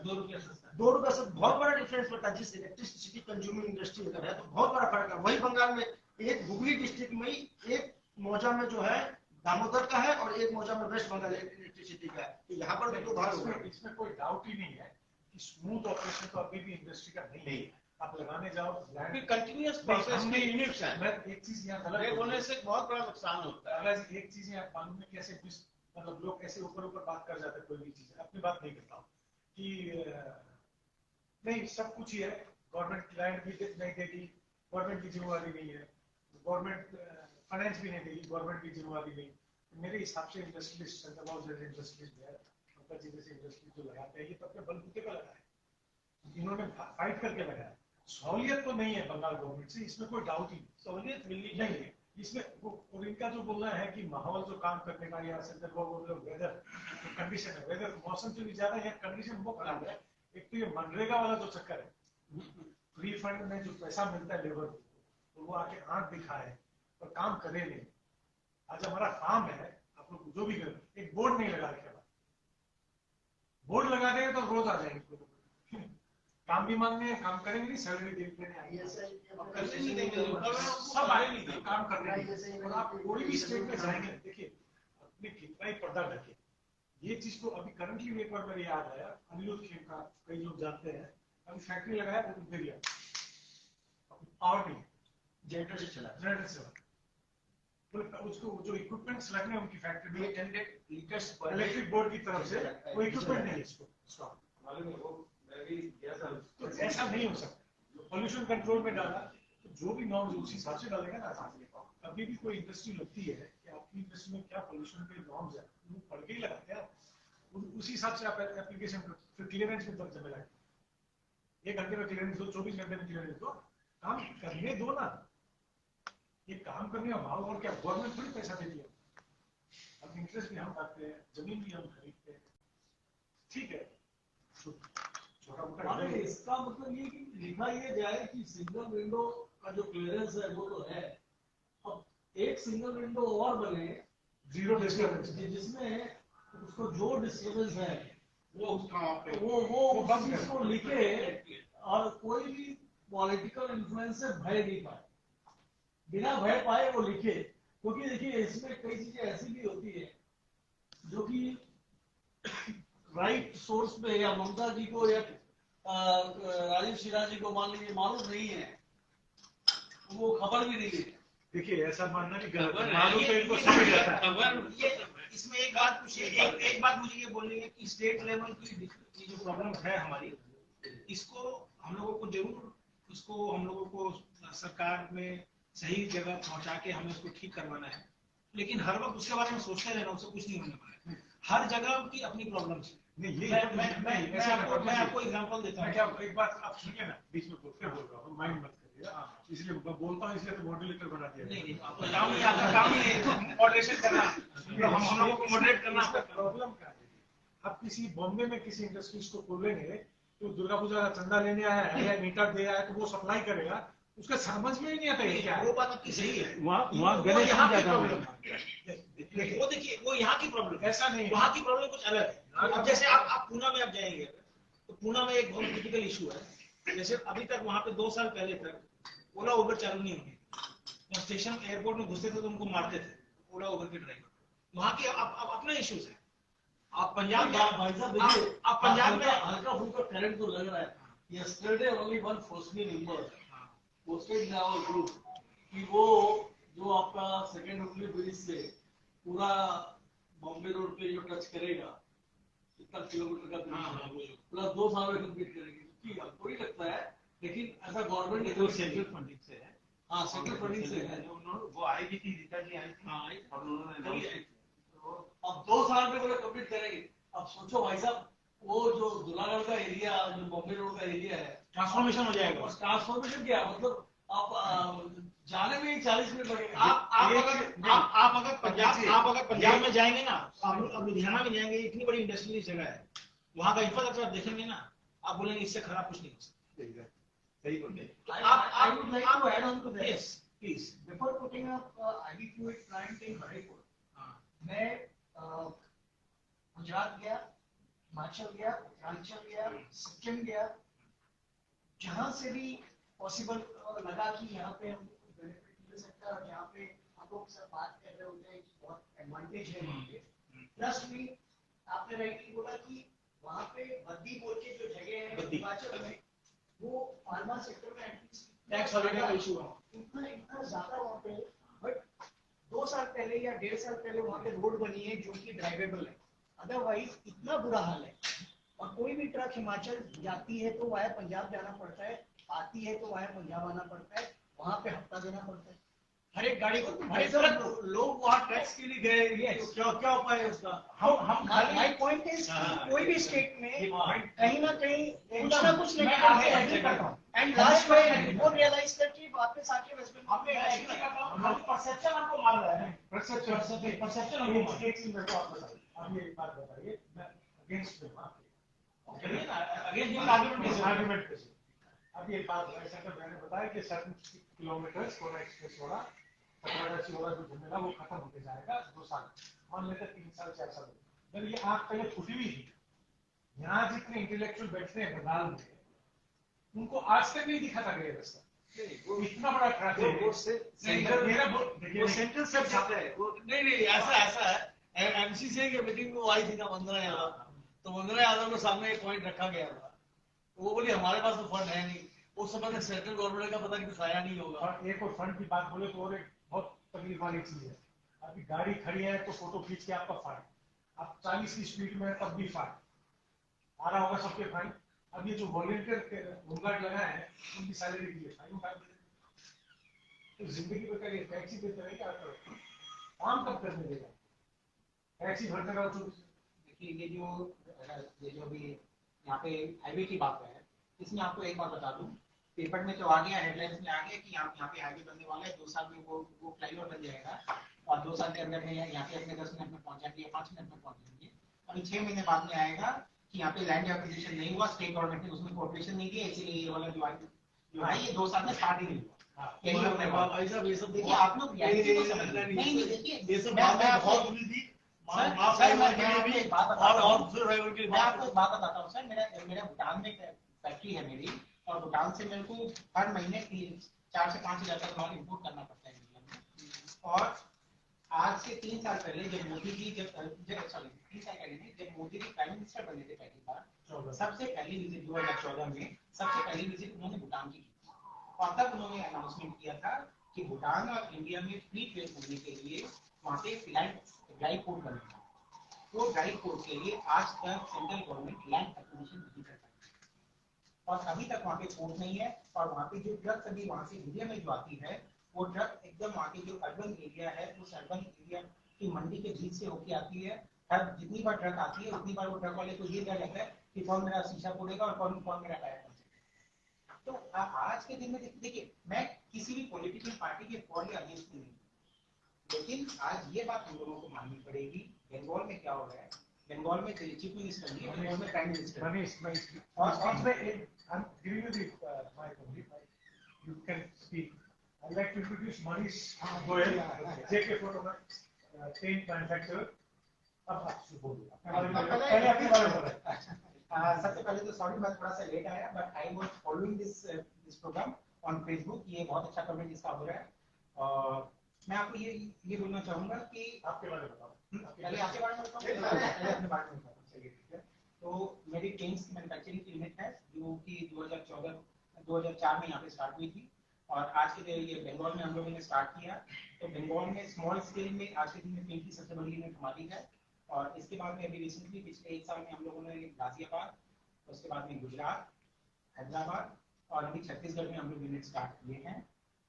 2 रुपया सस्ता। 2 रुपए से बहुत बड़ा डिफरेंस पड़ता है। जिस इलेक्ट्रिसिटी कंज्यूमिंग इंडस्ट्री अगर है तो बहुत बड़ा फर्क है। वही बंगाल में एक हुगली डिस्ट्रिक्ट में ही एक मौजा में जो है दामोदर का है और एक मौजा में वेस्ट बंगाल इलेक्ट्रिसिटी का है। तो यहाँ पर भी तो भाग होगा। इसमें कोई डाउट ही नहीं है कि स्मूथ ऑपरेशन तो अभी भी इंडस्ट्री का नहीं है। आप लगाने जाओ क्योंकि कंटिन्यूअस प्रोसेस में यूनिट्स हैं। मैं एक चीज यहाँ गलत ब्रेक होने से बहुत बड़ा नुकसान होता है। अगर एक चीज यहाँ कानून में कैसे मतलब लोग ऐसे ऊपर बात कर जाते हैं, कोई भी चीज अपनी बात नहीं करता हूँ कि नहीं सब कुछ ही है, गवर्नमेंट लैंड भी नहीं देगी, गवर्नमेंट की जिम्मेवारी नहीं है, गवर्नमेंट फाइनेंस भी नहीं देगी, गवर्नमेंट की जिम्मेवारी नहीं। मेरे हिसाब से इंडस्ट्रियलिस्ट इंडस्ट्रियलिस्ट है, पंकज जी जैसे इंडस्ट्री जो लगाते हैं ये तो अपने बलबूते पर लगाए, इन्होंने फाइट करके लगाया। सहूलियत तो नहीं है बंगाल गवर्नमेंट से, इसमें कोई डाउट ही सहूलियत मिलनी नहीं है इसमें। और इनका जो बोलना है कि माहौल जो काम करने का या सेंट्रल गवर्नमेंट वेदर कंडीशन है, वेदर मौसम से भी ज्यादा है कंडीशन वो खराब है। एक तो ये मनरेगा वाला जो चक्कर है, फ्री फंड में जो पैसा मिलता है लेबर को, तो वो आके आंख दिखाए और काम करे नहीं। आज हमारा काम है, आप लोग जो भी करें, एक बोर्ड नहीं लगा रखे, बोर्ड लगा देंगे तो रोज आ जाएंगे, काम भी मांगने काम करेंगे नहीं, सैलरी देने आएंगे, सब आएंगे काम करने। और आप कोई भी स्टेट में जाएंगे, देखिए अपने कितना ही पर्दा ढके, ये चीज तो अभी करंटली एक बार मेरे याद आया, अनिरुद्ध खेम का कई लोग जानते हैं, अभी फैक्ट्री लगाया पावर नहीं, जनरेटर से चला जनरेटर से उसको जो इक्विपमेंट्स लगने हैं उनकी फैक्ट्री में 800 लीटर्स पर इलेक्ट्रिक बोर्ड की तरफ से कोई इक्विपमेंट नहीं है इसको। तो ऐसा नहीं हो सकता। पॉल्यूशन कंट्रोल में डाला तो जो भी नॉर्म्स उसी हिसाब से डालेगा ना। कभी भी कोई इंडस्ट्री लगती है कि आपकी इंडस्ट्री में क्या पॉल्यूशन के नॉर्म्स है, वो पढ़ के ही लगाते हैं, उसी हिसाब से आप एप्लीकेशन फिर क्लियरेंस में तक जमे लगे। 1 घंटे में क्लियरेंस दो, 24 घंटे में क्लियरेंस दो, काम करने दो ना। ये काम करने का भाव और क्या गवर्नमेंट थोड़ी पैसा देती है। अब इंटरेस्ट भी हम पाते हैं, जमीन भी हम खरीदते हैं, ठीक है, छोटा मोटा। इसका मतलब ये कि लिखा ये जाए कि सिंगल विंडो का जो क्लियरेंस है वो तो है, अब एक सिंगल विंडो और बने जीरो डिस्टर्बेंस, जिसमें उसको जो डिस्टर्बेंस है वो वो बस इसको लिखे और कोई भी पॉलिटिकल इन्फ्लुएंस से भय नहीं पाए, बिना भय पाए वो लिखे। क्योंकि देखिए इसमें कई चीजें ऐसी भी होती है जो कि राइट सोर्स पे या ममता जी को या राजीव सिन्हा जी को मान लीजिए मालूम नहीं है, वो खबर भी नहीं है। देखिए ऐसा मानना भी गलत है, खबर मालूम तो है, इनको ये- सभी रहता है। खबर ये इसमें एक बात पूछिए, एक बात मुझे ये बोलनी है कि स्टेट लेवल की जो प्रॉब्लम है हमारी, इसको हम लोगों को जरूर इसको हम लोगों को सरकार में सही जगह पहुंचा के हमें उसको ठीक करवाना है, लेकिन हर वक्त उसके बारे में सोचते रहना उससे कुछ नहीं होने वाला है। हर जगह की अपनी प्रॉब्लम है। नहीं ये मैं आपको एग्जांपल देता मैं हूँ। क्या एक बात आप सुनिए ना, बीच में बोल रहा हूँ, माइंड मत करिएगा, इसलिए मैं बोलता हूँ, इसलिए तो मॉड्यूलेटर बना दिया। नहीं आपका काम ही है मॉडरेशन करना, हम लोगों को मॉडरेट करना। प्रॉब्लम क्या है, आप किसी बॉम्बे में किसी इंडस्ट्रीज को खोलेंगे तो दुर्गा पूजा का चंदा लेने आया है या मीटर दे आया है तो वो सप्लाई करेगा, उसका समझ में ही नहीं आता है क्या है। वो बात आपकी सही है, वहाँ गणेश वो देखिए वो यहाँ की प्रॉब्लम है, ऐसा नहीं, वहाँ की प्रॉब्लम कुछ अलग है। अब जैसे आप पूना में आप जाएंगे तो पूना में एक बहुत क्रिटिकल इशू है। जैसे अभी तक वहाँ पे 2 साल पहले तक ओला उबर चालू नहीं होगी, जब स्टेशन एयरपोर्ट में घुसते थे तो उनको मारते थे ओला उबर के ड्राइवर। वहाँ के अब अपना इश्यूज है। आप पंजाब भाई साहब देखिए, आप पंजाब में हल्का फुल्का करंट तो लग रहा है। Yesterday only one forcibly number posted in our group कि वो जो आपका सेकंड हुगली ब्रिज से पूरा बॉम्बे रोड पे जो टच करेगा 70 किलोमीटर का प्लस 2 साल में कंप्लीट करेंगे, ठीक है, कोई लगता है, लेकिन ऐसा गवर्नमेंट जो सेंट्रल फंडिंग से है, हाँ सेंट्रल फंडिंग से है, उन्होंने वो आई भी थी, रीता जी आई थी, हाँ और उन्होंने announce की थी। अब 2 साल में बोले कंप्लीट करेंगे। अब सोचो भाई साहब, वो जो दुलागढ़ का एरिया, जो बॉम्बे रोड का एरिया है, ट्रांसफॉर्मेशन हो जाएगा। और ट्रांसफॉर्मेशन क्या मतलब आप जाने में ही 40 मिनट लगेगा। आप अगर पंजाब में जाएंगे ना, आप लुधियाना में जाएंगे, इतनी बड़ी इंडस्ट्रियल जगह है, वहाँ का इंफ्रास्ट्रक्चर आप देखेंगे ना, आप बोलेंगे इससे खराब कुछ नहीं हो सकता। सही बोल रहे I would like to add on to that. Yes, please. Before putting up IV fluid plant in Bhareepur, मैं गुजरात गया, हिमाचल गया, उत्तरांचल गया, सिक्किम गया, जहाँ से भी पॉसिबल लगा कि यहाँ पे हमको बेनिफिट मिल सकता है और जहाँ पे हम लोग सब बात कर रहे होते हैं कि बहुत एडवांटेज है वहाँ पे। प्लस भी आपने राइटली बोला कि वहाँ पे बद्दी बोल के जो जगह है हिमाचल में, वो फार्मा सेक्टर में एटलीस्ट टैक्स हॉलिडे का इशू है, इतना ज्यादा वहाँ पे, बट 2 साल पहले या 1.5 साल पहले वहाँ पे रोड बनी है जो कि ड्राइवेबल है, अदरवाइज इतना बुरा हाल है। और कोई भी ट्रक हिमाचल जाती है तो वाया पंजाब जाना पड़ता है, आती है तो वाया पंजाब आना पड़ता है, वहाँ पे हफ्ता देना पड़ता है हर एक गाड़ी को। भाई साहब लोग वहाँ टैक्स के लिए गए, तो क्या उपाय है उसका? हम माय पॉइंट इज कोई भी स्टेट में कहीं ना कहीं कुछ ना कुछ मैं लेके आपसे आते agree करता हैं, हूँ। एंड लास्ट में वो रियलाइज करके वापस आके वेस्ट हम परसेप्शन हमको मार रहा है, परसेप्शन हमको मार एक चीज मेरे को आप बताइए, आप ये एक बात बताइए, मैं अगेंस्ट हूँ आपके, करिए ना, अगेन जो आर्गुमेंट आर्गुमेंट पे। अब ये बात ऐसा कि मैंने बताया कि 7 किलोमीटर सोना एक्सप्रेस वाला पटवाड़ा वाला जो झमेला वो खत्म होते जाएगा 2 साल, मान लेते 3 साल 4 साल। जब ये आग पहले फूटी हुई थी, यहाँ जितने इंटेलेक्चुअल बैठते हैं बंगाल में, उनको आज तक नहीं दिखा था ये रास्ता, इतना बड़ा ट्रैफिक वो सेंट्रल सब्जेक्ट है वो, नहीं ऐसा है, एमसीसी की मीटिंग में वो आई थी ना वंदना यादव, तो वंदना यादव के सामने एक पॉइंट रखा गया था, तो वो बोली हमारे पास तो फंड है नहीं, उस समय तक सेंट्रल गवर्नमेंट का पता नहीं कुछ आया नहीं होगा। और एक और फंड की बात बोले तो और एक बहुत तकलीफ वाली चीज है, अभी गाड़ी खड़ी है तो फोटो खींच के आपका फाइन, आप 40 की स्पीड में तब भी फाइन आ रहा होगा सबके फाइन। अब ये जो वॉलंटियर होमगार्ड लगा है उनकी सैलरी के लिए फाइन उठा देते, तो जिंदगी में करिए टैक्सी देते रहे क्या करो, काम कब करने देगा, टैक्सी भरते रहो तो। देखिए ये जो भी यहाँ पे हाईवे की बात है, इसमें आपको एक बात बता दूं, पेपर में तो आ गया, हेडलाइंस में आ गया कि यहाँ पे हाईवे बनने वाला है, 2 साल में वो फ्लाईओवर बन जाएगा और 2 साल के अंदर में यहाँ पे अपने 10 मिनट में पहुंच जाएंगे या 5 मिनट में पहुंच जाएंगे। अभी 6 महीने बाद में आएगा कि यहाँ पे लैंड एक्विजिशन नहीं हुआ, स्टेट गवर्नमेंट ने उसमें कोऑपरेशन नहीं दिया, इसीलिए ये वाला जो है ये 2 साल में स्टार्ट ही नहीं हुआ। यही होने वाला है। भाई साहब ये सब देखिए आप लोग रियलिटी को समझिए। नहीं देखिए ये सब मैं बातें आपको- बहुत हुई थी, सर, माफ सर, मैं ड्राइवर के लिए आपको भी एक बात बताता हूँ। और दूसरे ड्राइवर के लिए मैं आपको एक बात बताता हूँ सर, मेरा भूटान में फैक्ट्री है मेरी, और भूटान से मेरे को हर महीने 4 से 5 हज़ार तक माल इम्पोर्ट करना पड़ता है इंडिया में। और आज से 3 साल पहले जब मोदी जी 3 साल पहले नहीं, जब मोदी जी प्राइम मिनिस्टर बने थे पहली बार, सबसे पहली विजिट 2014 में सबसे पहली विजिट उन्होंने भूटान की थी, और तब उन्होंने अनाउंसमेंट किया था कि भूटान और इंडिया में फ्री ट्रेड होने के लिए वहाँ पे ड्राई पोर्ट बनेगा। वो ड्राई पोर्ट के लिए आज तक सेंट्रल गवर्नमेंट लैंड एक्विजिशन नहीं कर पाई, और अभी तक वहाँ पे पोर्ट नहीं है। और वहाँ पे जो ट्रक अभी वहाँ से इंडिया में जो आती है, वो ट्रक एकदम वहाँ के जो अर्बन एरिया है, उस अर्बन एरिया की मंडी के बीच से होके आती है। हर जितनी बार ट्रक आती है उतनी बार वो ट्रक वाले को ये डर रहता है कि कौन मेरा शीशा फोड़ेगा और कौन मेरा टायर पंचर। तो आज के दिन में देखिए, मैं किसी भी पॉलिटिकल पार्टी के फॉर या अगेंस्ट नहीं, लेकिन आज ये बात हम लोगों को माननी पड़ेगी, बंगाल में क्या हो रहा है। बंगाल में चीफ मिनिस्टर नहीं है, बंगाल में prime minister. I'm giving you the mic only. You can speak. I'd like to introduce Manish Goyal, JK Photograph, paint manufacturer. अब आप शुरू बोलिए। पहले आपके बारे में बताइए। सबसे पहले तो सॉरी मैं थोड़ा सा लेट आया, but I was following this programme on Facebook. ये बहुत अच्छा कवरेज इसका हो रहा है, और मैं आपको ये बोलना चाहूंगा कि आपके बारे में बताओ। पहले आपके बारे में बताऊं, पहले अपने बारे में बताऊं। चलिए ठीक है। तो मेरी पेंट्स मैन्युफैक्चरिंग की यूनिट है जो कि 2004 में यहाँ पे स्टार्ट हुई थी, और आज के दिन ये बंगाल में हम लोगों ने स्टार्ट किया। तो बंगाल में स्मॉल स्केल में आज के दिन में पेंट की सबसे बड़ी यूनिट हमारी है, और इसके बाद में अभी रिसेंटली पिछले 1 साल में हम लोगों ने गाजियाबाद, उसके बाद में गुजरात, हैदराबाद और अभी छत्तीसगढ़ में हम लोग यूनिट स्टार्ट किए हैं।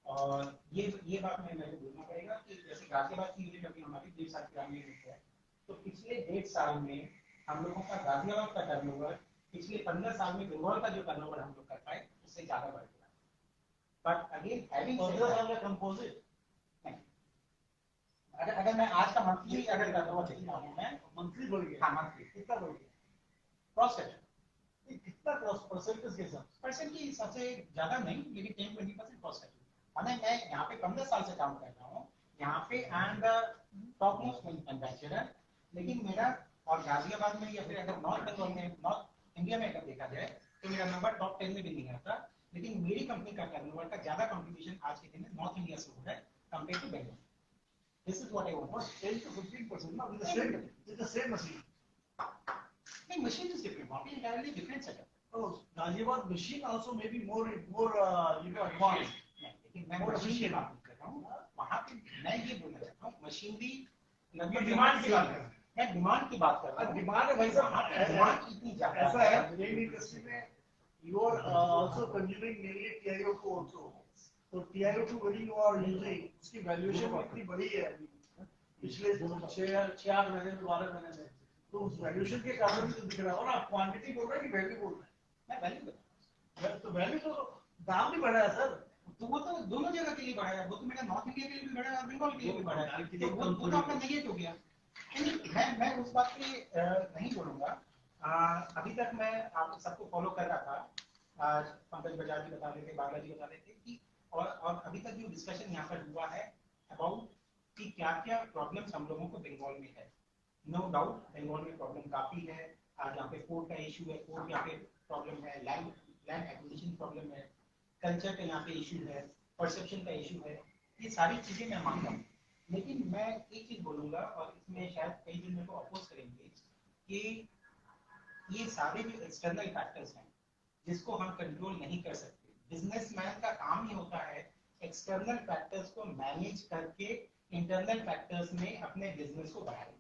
और ये बात मैं मेरे बोलना पड़ेगा कि जैसे गाजियाबाद की यूनिट अभी हमारी 1.5 साल पुरानी यूनिट है, तो पिछले 1.5 साल में हम लोगों का गाजियाबाद का टर्नओवर पिछले 15 साल में बंगाल का जो टर्नओवर हम लोग कर पाए उससे ज्यादा बढ़ गया। बट अगेन हैविंग 15 साल का कंपोजिट अगर मैं आज का मंथली अगर टर्नओवर देखता हूं, मैं मंथली बढ़ गया। हाँ, मंथली कितना बढ़ गया? क्रॉस सेक्टर कितना क्रॉस परसेंटेज के हिसाब परसेंट की हिसाब से ज्यादा नहीं, लेकिन 10-20% क्रॉस सेक्टर। मैं यहाँ पे 15 साल से काम कर रहा हूँ, यहाँ पे I am the top most manufacturer, लेकिन मेरा और गाजियाबाद में या फिर अगर नॉर्थ बंगाल में, नॉर्थ इंडिया में अगर देखा जाए तो मेरा नंबर टॉप 10 में भी नहीं आता, लेकिन मेरी कंपनी का टर्नओवर का ज्यादा कंट्रीब्यूशन आज के दिन में नॉर्थ इंडिया से हो रहा है compare to Bengal. This is what I want. 10 to 15%. No, it's the same machine. The machine is different. Not entirely different setup. Oh, Ghaziabad machine also may be more advanced. लेकिन मैं machine की बात कर रहा हूँ, वहाँ पे मैं ये बोलना चाहता हूँ मशीनरी डिमांड की बात कर रहा हूँ, मैं डिमांड की बात कर रहा हूँ। डिमांड है भाई साहब, डिमांड इतनी ज्यादा ऐसा है रेल इंडस्ट्री में you are also consuming mainly TiO2 also. तो TiO2 when you are using उसकी वैल्यूएशन इतनी बड़ी है पिछले 6-8 महीने में 12 महीने में, तो उस वैल्यूएशन के कारण भी तो दिख रहा हो ना। क्वांटिटी बोल रहा है कि वैल्यू बोल रहा है? मैं वैल्यू बता रहा हूं। तो वैल्यू तो दाम भी बढ़ा है सर, तो वो तो दोनों जगह के लिए बढ़ा है, वो तो मेरा नॉर्थ इंडिया के लिए भी बढ़ा है और बंगाल के लिए भी बढ़ा है, तो वो तो अपना नेगेट हो गया। मैं उस बात पे नहीं बोलूंगा। अभी तक मैं आप सबको फॉलो कर रहा था, पंकज बजाज जी बता रहे थे, बाला जी बता रहे थे कि और अभी तक जो डिस्कशन यहाँ पर हुआ है अबाउट कि क्या क्या प्रॉब्लम्स हम लोगों को बंगाल में है। नो डाउट बंगाल में प्रॉब्लम काफी है। आज यहाँ पे पोर्ट का इशू है, पोर्ट यहाँ पे प्रॉब्लम है, लैंड एक्विजिशन प्रॉब्लम है, कल्चर का यहाँ पे इशू है, परसेप्शन का इशू है, ये सारी चीजें मैं मानता हूँ। लेकिन मैं एक चीज बोलूंगा और इसमें शायद कई जन मेरे को अपोज करेंगे कि ये सारे जो एक्सटर्नल फैक्टर्स हैं जिसको हम कंट्रोल नहीं कर सकते, बिजनेसमैन का काम ही होता है एक्सटर्नल फैक्टर्स को मैनेज करके इंटरनल फैक्टर्स में अपने बिजनेस को बढ़ाए।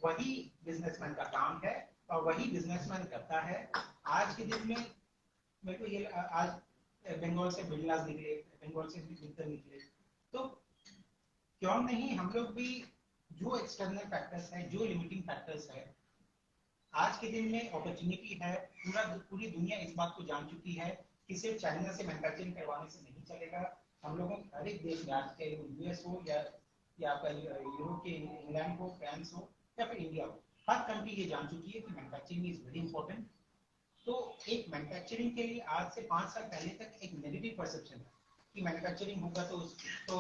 वही बिजनेसमैन का काम है और वही बिजनेसमैन करता है। आज के दिन में मेरे को ये आज बंगाल से बिरलास निकले, बंगाल से मित्तल निकले, तो क्यों नहीं हम लोग भी जो एक्सटर्नल फैक्टर्स है, जो लिमिटिंग फैक्टर्स है, आज के दिन में अपॉर्चुनिटी है। पूरी दुनिया इस बात को जान चुकी है कि सिर्फ चाइना से मैन्युफैक्चरिंग करवाने से नहीं चलेगा। हम लोगों हर एक देश में, आज के यूएस हो या आपका यूरोप के इंग्लैंड हो, फ्रांस हो या फिर इंडिया हो, हर कंट्री ये जान चुकी है कि मैन्युफैक्चरिंग इज वेरी इंपॉर्टेंट। तो एक मैन्युफैक्चरिंग के लिए आज से 5 साल पहले तक एक नेगेटिव परसेप्शन है कि मैन्युफैक्चरिंग होगा तो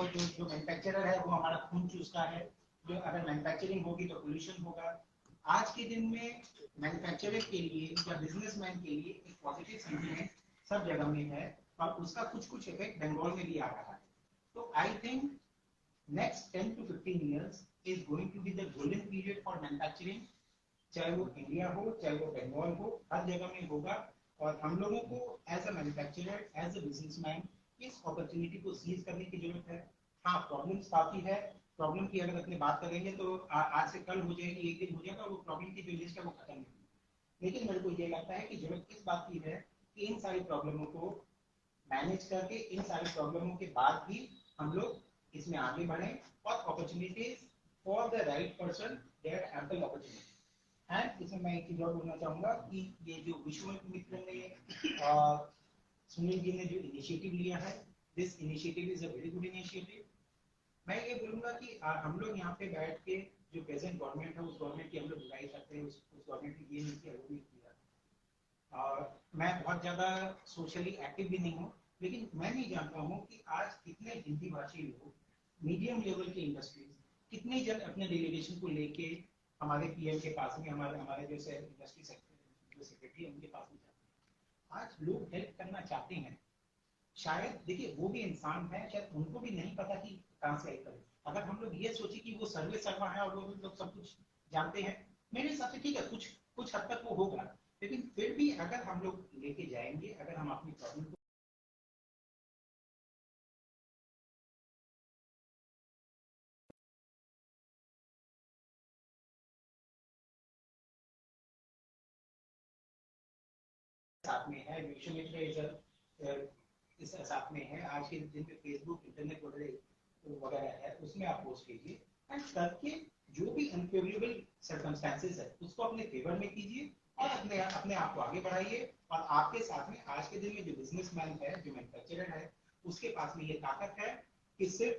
जो मैन्युफैक्चरर है वो हमारा खून चूसता है, जो अगर मैन्युफैक्चरिंग होगी तो पोल्यूशन होगा। आज के दिन में मैन्युफैक्चरर के लिए या बिजनेसमैन के लिए एक पॉजिटिव सेंटीमेंट सब जगह में है और उसका कुछ इफेक्ट बंगाल में भी आ रहा है। तो I think next 10 to 15 years is going to be the golden period for manufacturing, चाहे वो इंडिया हो चाहे वो बंगाल हो, हर जगह में होगा। और हम लोगों को as a manufacturer, as a businessman इस अपॉर्चुनिटी को सीज करने की जरूरत है। हाँ, प्रॉब्लम्स काफी है, प्रॉब्लम की अगर अपनी बात करेंगे तो आज से कल हो जाएगी, एक दिन हो जाएगा, वो प्रॉब्लम की जो लिस्ट है वो खत्म नहीं होगी। लेकिन मेरे को ये लगता है कि जरूरत इस बात की है कि इन सारी प्रॉब्लमों को मैनेज करके, इन सारी प्रॉब्लमों के बाद भी हम लोग इसमें आगे बढ़े और opportunities for the right person, there ample opportunity. And इसमें मैं एक चीज और बोलना चाहूंगा कि ये जो विश्व मित्र ने और सुनील जी ने जो इनिशिएटिव लिया है, this initiative is a very good initiative. मैं ये बोलूंगा कि हम लोग यहाँ पे बैठ के जो प्रेजेंट गवर्नमेंट है उस गवर्नमेंट की हम लोग बुराई करते हैं, उस गवर्नमेंट ने ये नहीं किया, वो नहीं किया। और मैं बहुत ज्यादा सोशली एक्टिव भी नहीं हूँ, लेकिन मैं नहीं जानता हूँ कि आज कितने हिंदी भाषी लोग, मीडियम लेवल के इंडस्ट्रीज, कितने जन अपने डेलीगेशन को लेके हमारे पीएम के पास में, हमारे जैसे इंडस्ट्री सेक्रेटरी उनके पास में जाते हैं। आज लोग हेल्प करना चाहते हैं। शायद देखिए वो भी इंसान है, शायद उनको भी नहीं पता कि कहाँ से हेल्प करें। अगर हम लोग ये सोचे कि वो सर्वे सर्वा है और वो लोग सब कुछ जानते हैं, मेरे हिसाब से ठीक है, कुछ हद तक वो होगा, लेकिन फिर भी अगर हम लोग लेके जाएंगे, अगर हम अपनी प्रॉब्लम को साथ में है, विश्वामित्र इस साथ में है, आज के दिन में फेसबुक इंटरनेट वगैरह है, उसमें आप पोस्ट कीजिए एंड करके जो भी अनफेवरेबल सर्कमस्टेंसेस है उसको अपने फेवर में कीजिए और अपने आप को आगे बढ़ाइए। और आपके साथ में आज के दिन में जो बिजनेसमैन है, जो मैन्युफैक्चरर है, उसके पास में ये ताकत है कि सिर्फ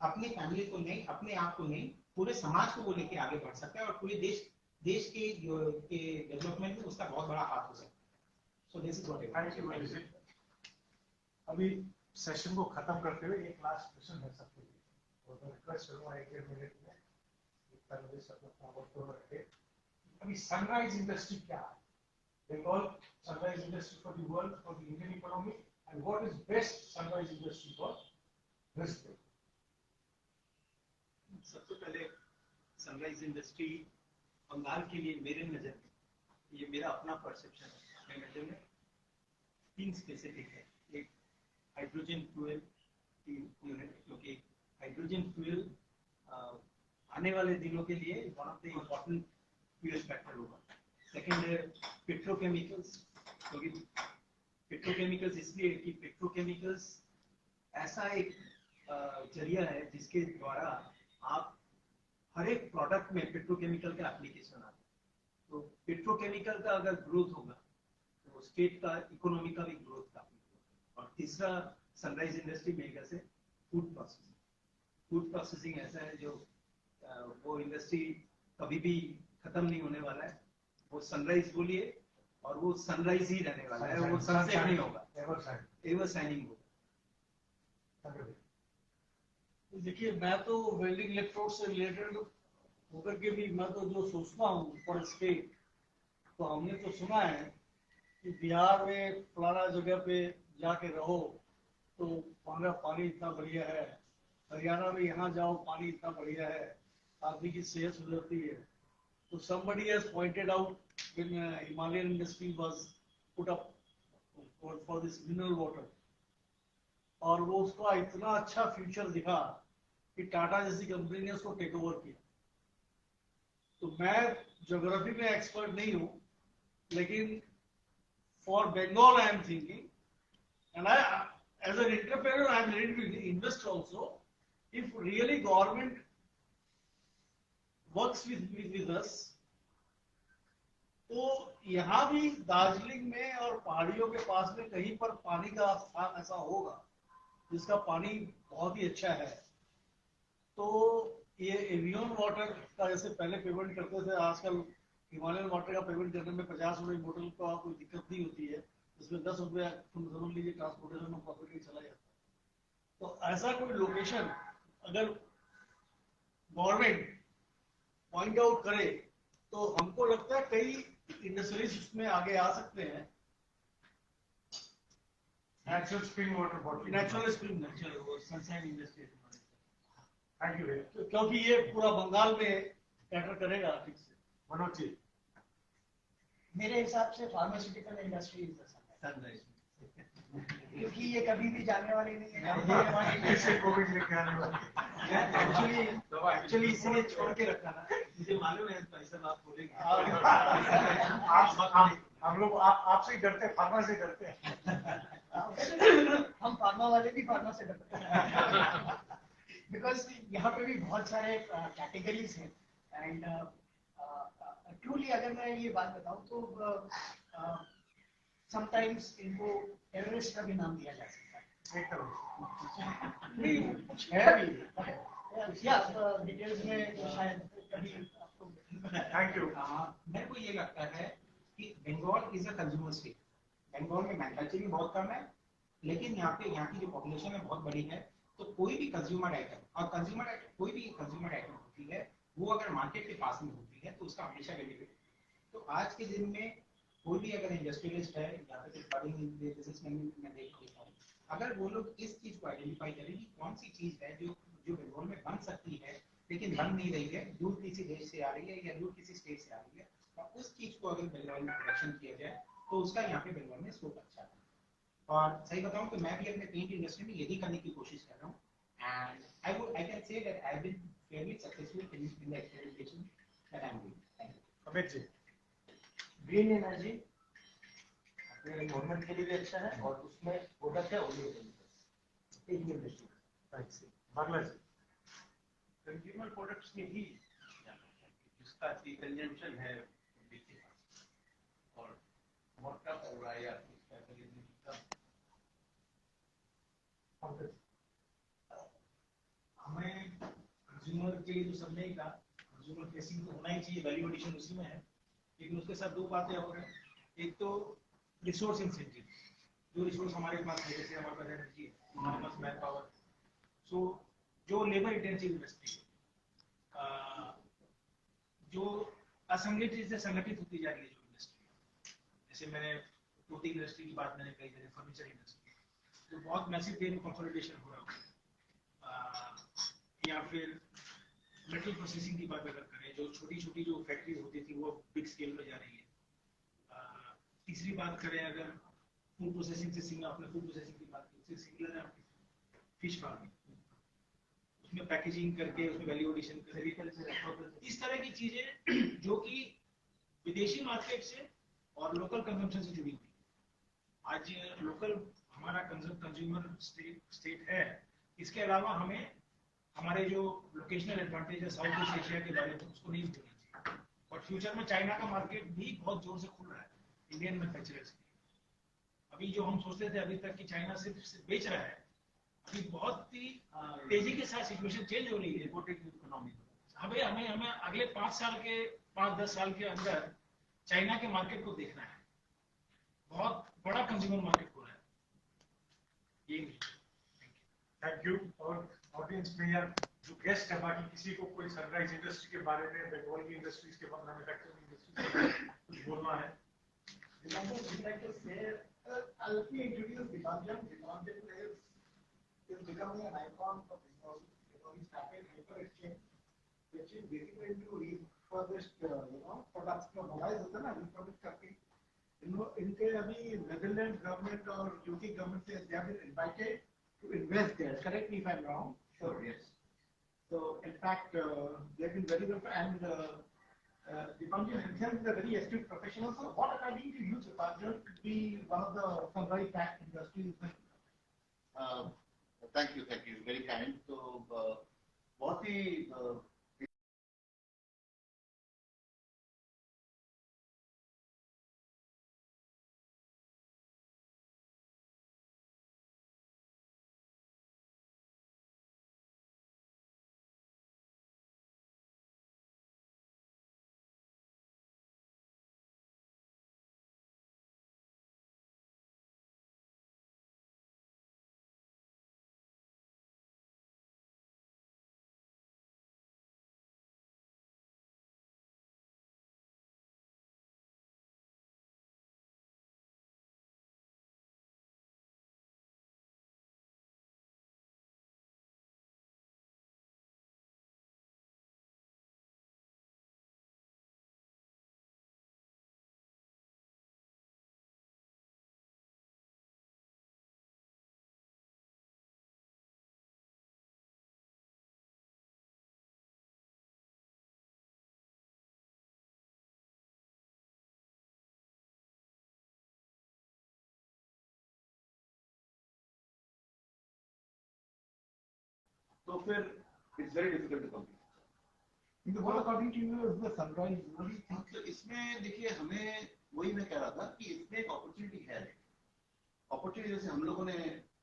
अपनी फैमिली को नहीं, अपने आप को नहीं, पूरे समाज को वो लेके आगे बढ़ सकता है और पूरे देश के डेवलपमेंट में उसका बहुत बड़ा हाथ हो सकता है। So this is what I think. अभी सेशन को खत्म करते हुए एक लास्ट क्वेश्चन है सबके लिए, और मैं रिक्वेस्ट करूंगा 1-1.5 मिनट में पैनलिस्ट अपना वक्तव्य रखे। अभी सनराइज इंडस्ट्री क्या है, Bengal sunrise industry for the world, for the Indian economy, and what is best sunrise industry for this day? सबसे पहले सनराइज इंडस्ट्री बंगाल के लिए मेरे नजर में, ये मेरा अपना परसेप्शन है, मेरे नजर में 3 स्पेसिफिक है। एक हाइड्रोजन फ्यूल यूनिट, क्योंकि हाइड्रोजन फ्यूल आने वाले दिनों के लिए one of the important fuel factor होगा। सेकेंड है पेट्रोकेमिकल्स, क्योंकि पेट्रोकेमिकल्स इसलिए कि पेट्रोकेमिकल्स ऐसा एक जरिया है जिसके द्वारा आप हर एक प्रोडक्ट में पेट्रोकेमिकल का एप्लीकेशन आता है। तो पेट्रोकेमिकल का अगर ग्रोथ होगा तो स्टेट का इकोनॉमी का भी ग्रोथ काफी होगा। और तीसरा सनराइज इंडस्ट्री में कैसे फूड प्रोसेसिंग, फूड प्रोसेसिंग ऐसा है जो वो इंडस्ट्री कभी भी खत्म नहीं होने वाला है। वो सनराइज बोलिए और वो सनराइज ही रहने वाला है, वो सनसेट नहीं होगा, एवर शाइनिंग होगा। देखिए, मैं तो वेल्डिंग इलेक्ट्रोड से रिलेटेड होकर के भी मैं तो जो सोचता हूँ फॉर स्टेट, तो हमने तो सुना है कि बिहार में फलाना जगह पे जाके रहो तो वहाँ पानी इतना बढ़िया है, हरियाणा में यहाँ जाओ पानी इतना बढ़िया है, आदमी की सेहत सुधरती है। तो somebody has pointed out when Himalayan industry was put up for this mineral water, और वो उसका इतना अच्छा फ्यूचर दिखा कि टाटा जैसी कंपनी ने उसको टेक ओवर किया। तो मैं ज्योग्राफी में एक्सपर्ट नहीं हूँ, लेकिन for Bengal I am thinking and I as an entrepreneur I am ready to invest also if really government works with us. तो यहाँ भी दार्जिलिंग में और पहाड़ियों के पास में कहीं पर पानी का स्थान ऐसा होगा जिसका पानी बहुत ही अच्छा है। तो ये एवियन वाटर का जैसे पहले पेमेंट करते थे, आजकल हिमालयन वाटर का पेमेंट करने में 50 रुपये बोतल का कोई दिक्कत नहीं होती है, इसमें 10 रुपये समझ लीजिए ट्रांसपोर्टेशन में प्रॉफिट ही चला जाता है। तो ऐसा कोई लोकेशन अगर गवर्नमेंट पॉइंट आउट करे तो हमको लगता है कई इंडस्ट्रीज उसमें आगे आ सकते हैं। Natural spring water bottle, natural spring वो सनशाइन इंडस्ट्री। थैंक यू क्योंकि ये पूरा बंगाल में कैटर करेगा ठीक से। मनोज जी, मेरे हिसाब से फार्मास्यूटिकल इंडस्ट्री इज सनराइज, क्योंकि ये कभी भी जाने वाली नहीं है। इससे कोविड लेके आने वाली एक्चुअली इसलिए छोड़ के रखा ना, मुझे मालूम है भाई साहब आप बोलेंगे। हम लोग आपसे ही डरते हैं, फार्मा से डरते हैं। हम फार्मा वाले भी फार्मा से डरते हैं बिकॉज यहाँ पे भी बहुत सारे कैटेगरीज हैं एंड ट्रूली अगर मैं ये बात बताऊँ तो समटाइम्स इनको टेररिस्ट का भी नाम दिया जा सकता है। नहीं कुछ है भी या डिटेल्स में शायद कभी आपको। Thank you. मेरे को ये लगता है कि Bengal is a consumer state. Bengal में मैन्युफैक्चरिंग बहुत कम है, लेकिन यहाँ की जो पॉपुलेशन है बहुत बड़ी है। तो कोई भी कंज्यूमर आइटम, और कोई भी कंज्यूमर आइटम होती है वो अगर मार्केट के पास में होती है तो उसका हमेशा वैल्यू है। तो आज के दिन में कोई भी अगर इंडस्ट्रियलिस्ट है या फिर बिजनेसमैन मैं देख लेता हूँ, अगर वो लोग इस चीज को आइडेंटिफाई करें कि कौन सी चीज है जो बंगाल में बन सकती है लेकिन बन नहीं रही है, दूर किसी देश से आ रही है या दूर किसी स्टेट से आ रही है, और उस चीज को अगर बंगाल में प्रोडक्शन किया जाए तो उसका यहाँ पे बंगाल में स्कोप अच्छा है। और सही बताऊं तो मैं भी अपने पेंट इंडस्ट्री में यही करने की कोशिश कर रहा हूँ and I can say that I have been fairly successful in the experimentation that I am doing. Thank you. Amit ji, green energy government के लिए भी अच्छा है और उसमें प्रोडक्ट है ओलियो एक ही इंडस्ट्री। बांग्ला जी कंज्यूमर प्रोडक्ट्स में ही जिसका कंजम्पशन है देखिए, और बहुत कम हो रहा है या इसका हमें कंज्यूमर के लिए तो सब नहीं कहा, कंज्यूमर फेसिंग तो होना ही चाहिए, वैल्यू एडिशन उसी में है, लेकिन उसके साथ दो बातें और हैं। एक तो रिसोर्स इंसेंटिव, जो रिसोर्स हमारे पास है, जैसे हमारे पास एनर्जी है, हमारे पास मैन पावर, सो जो लेबर इंटेंसिव इंडस्ट्री है, जो असंगठित से संगठित होती जा रही है जो इंडस्ट्री, जैसे मैंने क्लोथिंग इंडस्ट्री की बात मैंने कही, जैसे फर्नीचर इंडस्ट्री, तो बहुत मैसिव वे में कंसोलिडेशन हो रहा है। या फिर मेटल प्रोसेसिंग की बात अगर करें, जो छोटी छोटी जो फैक्ट्री होती थी वो बिग स्केल में जा रही है। तीसरी बात करें अगर फूड प्रोसेसिंग से, अपने फूड प्रोसेसिंग की बात करें, सिंगुलर है फिश फार्मिंग, उसमें पैकेजिंग करके उसमें वैल्यू एडिशन करके, इस तरह की चीजें जो कि विदेशी मार्केट से और लोकल कंजम्पशन से जुड़ी हुई। आज लोकल हमारा कंज्यूमर स्टेट है, इसके अलावा हमें हमारे जो लोकेशनल एडवांटेज है साउथ ईस्ट एशिया के बारे में उसको नहीं भूलना चाहिए। और फ्यूचर में चाइना का मार्केट भी बहुत जोर से खुल रहा है इंडियन मैन्युफैक्चरर्स के लिए। अभी जो हम सोचते थे अभी तक कि चाइना सिर्फ बेच रहा है, अभी बहुत ही तेजी के साथ सिचुएशन चेंज हो रही है इम्पोर्टेड इकोनॉमी। हमें अगले 5-10 साल के अंदर चाइना के मार्केट को देखना है, बहुत बड़ा कंज्यूमर मार्केट हो रहा है ये। Thank you. और ऑडियंस में यार जो गेस्ट है, बाकी किसी को कोई सनराइज इंडस्ट्री के बारे में, बंगाल की इंडस्ट्रीज के बारे में, मैन्युफैक्चरिंग इंडस्ट्री कुछ बोलना है? Let me introduce Dipanjan. Dipanjan is becoming an icon for Bengal. He started Hyper Exchange, which is basically to refurbished, products का मोबाइल होता है ना, refurbished करके इनके अभी नेदरलैंड गवर्नमेंट और यूके गवर्नमेंट से they have been invited to invest there. Correct me if I'm wrong. Sure, yes. So in fact, they've been very good and Dipanjan himself is a very astute professional. So what according to you, Dipanjan, could be one of the sunrise pack industries? Thank you, very kind. So बहुत ही तो फिर it's very difficult to compete. What according to you is the sunrise? तो इसमें देखिए, हमें वही मैं कह रहा था कि इसमें एक अपॉर्चुनिटी है। अपॉर्चुनिटी जैसे हम लोगों ने,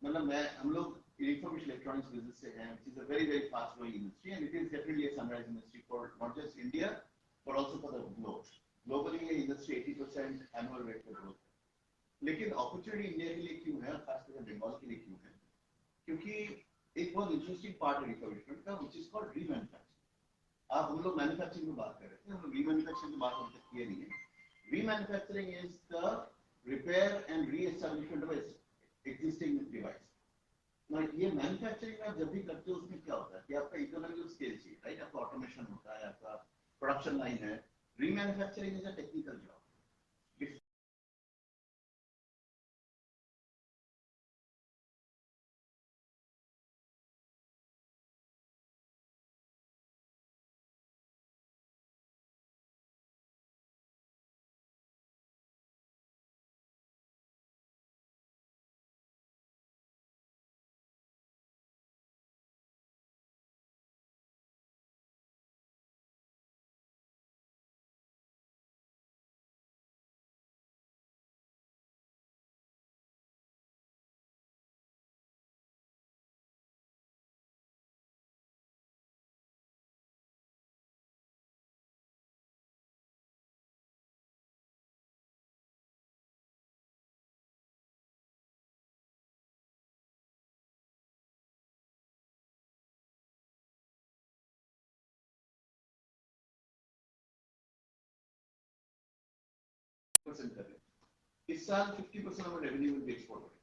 मतलब हम लोग इलेक्ट्रॉनिक्स बिजनेस से हैं, which is a very fast growing industry and it is definitely a sunrise industry for not just India but also for the globe. Globally ये industry 80% annual rate पे growth है। लेकिन अपॉर्चुनिटी इंडिया के लिए क्यों है, खासकर बंगाल के लिए क्यों है? क्योंकि एक बहुत इंटरेस्टिंग पार्ट है रिफर्बिशमेंट का, which is called रीमैन्युफैक्चरिंग। हम लोग मैन्युफैक्चरिंग में बात कर रहे थे, हम लोग रीमैन्युफैक्चरिंग की बात अभी तक किए नहीं है। Remanufacturing is the repair and reestablishment of existing device. ना ये मैन्युफैक्चरिंग आप जब भी करते हो उसमें क्या होता है कि आपका इकोनॉमिक स्केल चाहिए, राइट? आपका ऑटोमेशन होता है, आपका प्रोडक्शन लाइन है। Remanufacturing is a technical job. कर रहे हैं। इस साल 50% of revenue will be export हो रही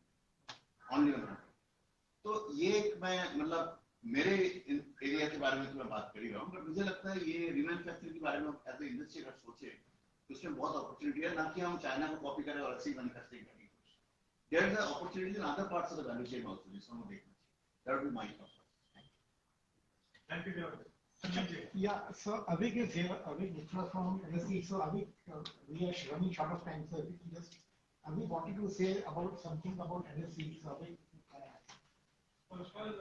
ऑनली ऑन। तो ये एक मैं मतलब मेरे एरिया के बारे में तो मैं बात कर ही रहा हूँ, बट मुझे लगता है ये रीमैन्युफैक्चरिंग के बारे में एज ए इंडस्ट्री अगर सोचे तो उसमें बहुत अपॉर्चुनिटी है, ना कि हम चाइना को कॉपी करें और ऐसी मैन्युफैक्चरिंग करें। There is opportunity in other parts of the value chain also, जिसको हम देखना चाहिए। That would be my thought. Thank you. Yeah, so Avik is here. Avik Mitra from NSC. So Avik, we are running short of time. So if you just, Avik wanted to say about something about NSC. So Avik, first of all,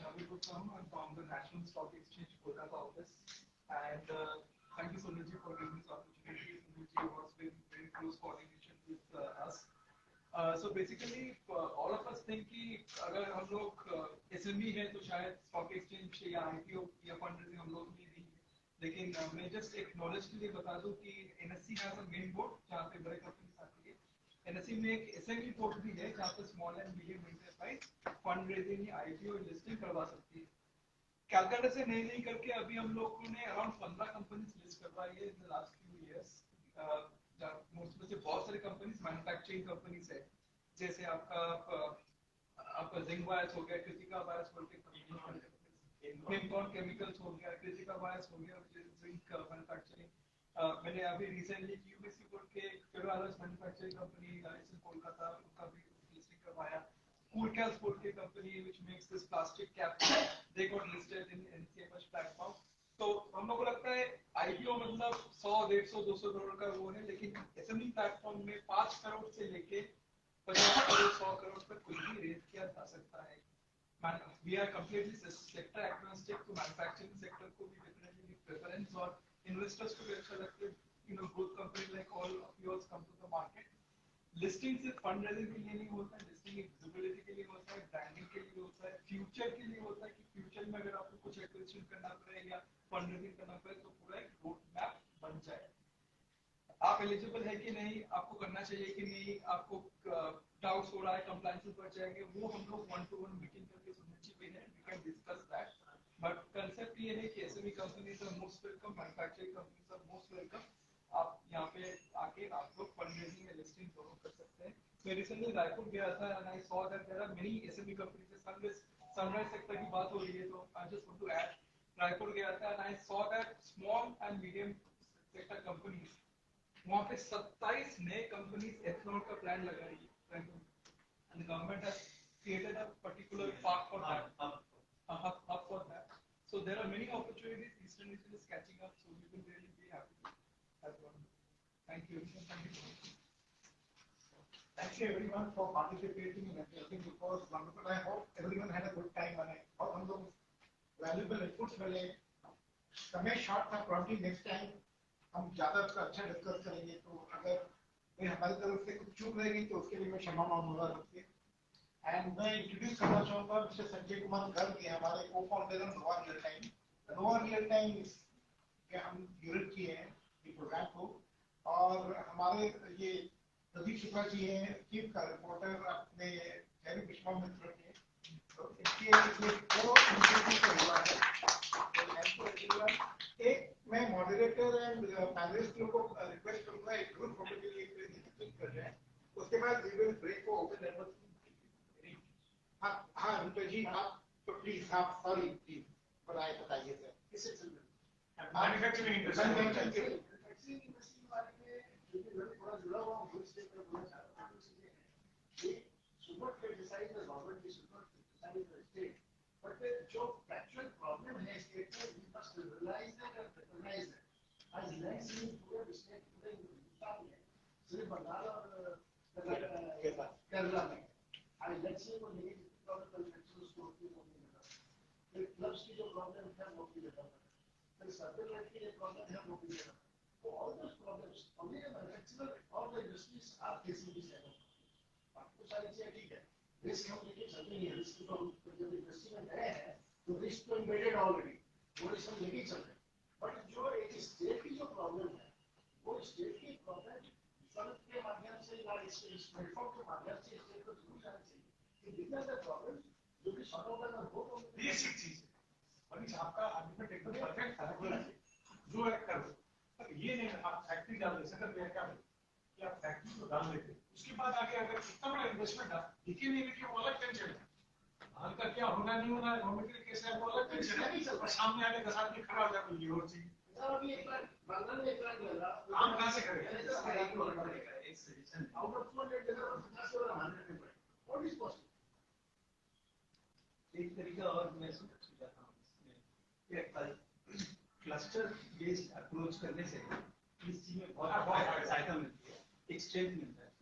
Avik Gupta, I'm from the National Stock Exchange Kolkata office, and thank you Sunilji for giving this opportunity. Sunilji was in very close coordination with us. So basically, all of us think कि अगर हम लोग SME है तो शायद stock exchange या IPO या fund raising हम लोग नहीं देंगे, लेकिन मैं जस्ट एक नॉलेज के लिए बता दूं कि NSE has a main board जहाँ पे बड़े कंपनीज आती है। NSE में एक SME बोर्ड भी है जहाँ पे small and medium enterprise fund raising या IPO लिस्टिंग करवा सकती है। कैलकाटा से नहीं करके अभी हम लोगों ने अराउंड 15 कंपनीज लिस्ट करवाई है in the last few years. Most में से बहुत सारी कंपनीज मैन्युफैक्चरिंग कंपनीज है, जैसे आपका जिंक वायर्स हो गया, क्रिटिका वायर्स बोल के कंपनी, हिमकॉन केमिकल्स हो गया, क्रिटिका वायर्स हो गया जिंक मैन्युफैक्चरिंग। मैंने अभी रिसेंटली क्यूबीसी बोल के फेडरल्स मैन्युफैक्चरिंग कंपनी इन कोलकाता, उनका भी लिस्टिंग करवाया। Coolcals बोल के company which makes this plastic cap, they got listed in NCMS platform। तो हम लोगों को लगता है IPO मतलब 100, 150, 200 करोड़ का वो है, लेकिन SME प्लेटफॉर्म में 5 करोड़ से लेके 50 करोड़ 100 करोड़ तक कुछ भी रेज किया जा सकता है। We are completely sector agnostic to manufacturing sector को भी definitely preference, और investors को भी अच्छा लगता है, both companies like all of yours come to the market। Listing सिर्फ फंड रेजिंग के लिए नहीं होता है, लिस्टिंग विजिबिलिटी के लिए होता है, ब्रांडिंग के लिए होता है, फ्यूचर के लिए होता है कि फ्यूचर में अगर आपको कुछ एक्विजिशन करना पड़े या फंड रेजिंग करना पड़े तो पूरा एक रोड मैप बन जाए। आप एलिजिबल है कि नहीं, आपको करना चाहिए कि नहीं, आपको डाउट्स हो रहा है, कंप्लायंसेस बढ़ जाएंगे, वो हम लोग 1-to-1 मीटिंग करके सुनिश्चित भी है, we can discuss that. But concept ये है कि SME companies are most welcome, manufacturing companies are most welcome. आप यहाँ पे आके आप लोग फंड रेजिंग या लिस्टिंग दोनों कर सकते हैं। मैं रिसेंटली रायपुर गया था and I saw that there are many SME companies. Sunrise sector की बात हो रही है तो I just want to add, Raipur गया था and I saw that small and medium sector companies, वहाँ पे 27 नए कंपनीज एथनॉल का प्लान लगा रही है, and the government has created a particular park for that, hub for that. So there are many opportunities. Eastern region is catching up, so we will really be happy. Thank you. thank you everyone for participating in everything. It was wonderful. I hope everyone had a good time and और हम लोग valuable inputs मिले। समय short था, probably next time हम ज़्यादा अच्छा discuss करेंगे। तो अगर कोई हमारी तरफ से कुछ चूक रहेगी तो उसके लिए मैं क्षमा मांगूंगा सबसे। एंड मैं इंट्रोड्यूस करना चाहूँगा मिस्टर संजय कुमार गर्ग, ये हमारे को फाउंडर हैं नोवा रियल टाइम। नोवा रियल टाइम के हम यूनिट किए हैं ये प्रोग्राम को, और हमारे ये प्रदीप शुक्ला जी हैं चीफ का रिपोर्टर अपने जैविक विश्वा मित्र के, तो इसके ये दो इंटरव्यू हुआ है। एक मैं मॉडरेटर एंड पैनलिस्ट को रिक्वेस्ट करूंगा एक ग्रुप फोटो के लिए कर रहे हैं, उसके बाद we will break for open network. हाँ रुपए जी आप तो प्लीज आप सॉरी प्लीज बताइए सर। किससे चल रहा है मैन्युफैक्चरिंग इंडस्ट्री वाले में जो भी थोड़ा जुड़ा हुआ हूँ उससे मैं बोलना चाहता हूँ ये super criticise the government, we should not criticise the state, but जो फैक्चुअल प्रॉब्लम है स्टेट में we must realise that and recognise that. आज लैंड सीलिंग पूरे स्टेट पूरे हिंदुस्तान में सिर्फ बंगाल और केरला में आज लैंड सीलिंग को लेकर मैन्युफैक्चरर्स को नहीं मिला, फिर क्लब्स की जो प्रॉब्लम है वो भी देता है, फिर सर्कल लाइट की जो प्रॉब्लम है वो भी देता है। तो all those problems only the manufacturer और the industries are facing this at आपको सारी चीजें ठीक है, रिस्क हम लेके चलते नहीं है, रिस्क तो जब इंडस्ट्री में गए हैं तो रिस्क तो इम्बेडेड ऑलरेडी, वो रिस्क हम लेके चल रहे हैं। बट जो एक स्टेट की जो प्रॉब्लम है वो स्टेट की प्रॉब्लम सड़क के माध्यम से या इस प्लेटफॉर्म के माध्यम से स्टेट को जरूर जाना चाहिए। जो भी सॉल्व होगा वो तो बेसिक चीज है, मनीष आपका आर्गुमेंट एकदम परफेक्ट था जो है करो, पर ये नहीं आप फैक्ट्री डाल दे सकते हैं क्या कि आप फैक्ट्री को डाल देते, उसके बाद आगे अगर इतना बड़ा इन्वेस्टमेंट दिखे नहीं लेकिन वो अलग टेंशन है, हाल का क्या होना नहीं होना रॉ मटेरियल कैसे है वो अलग टेंशन है, और सामने आने का साथ में खड़ा हो जाता है ये और चीज काम कहाँ से करेगा? एक तरीका और मैं सुझाता हूँ इसमें, क्लस्टर बेस्ड अप्रोच करने से इस चीज में बहुत सहायता मिलती है, एक स्ट्रेंथ मिलता है।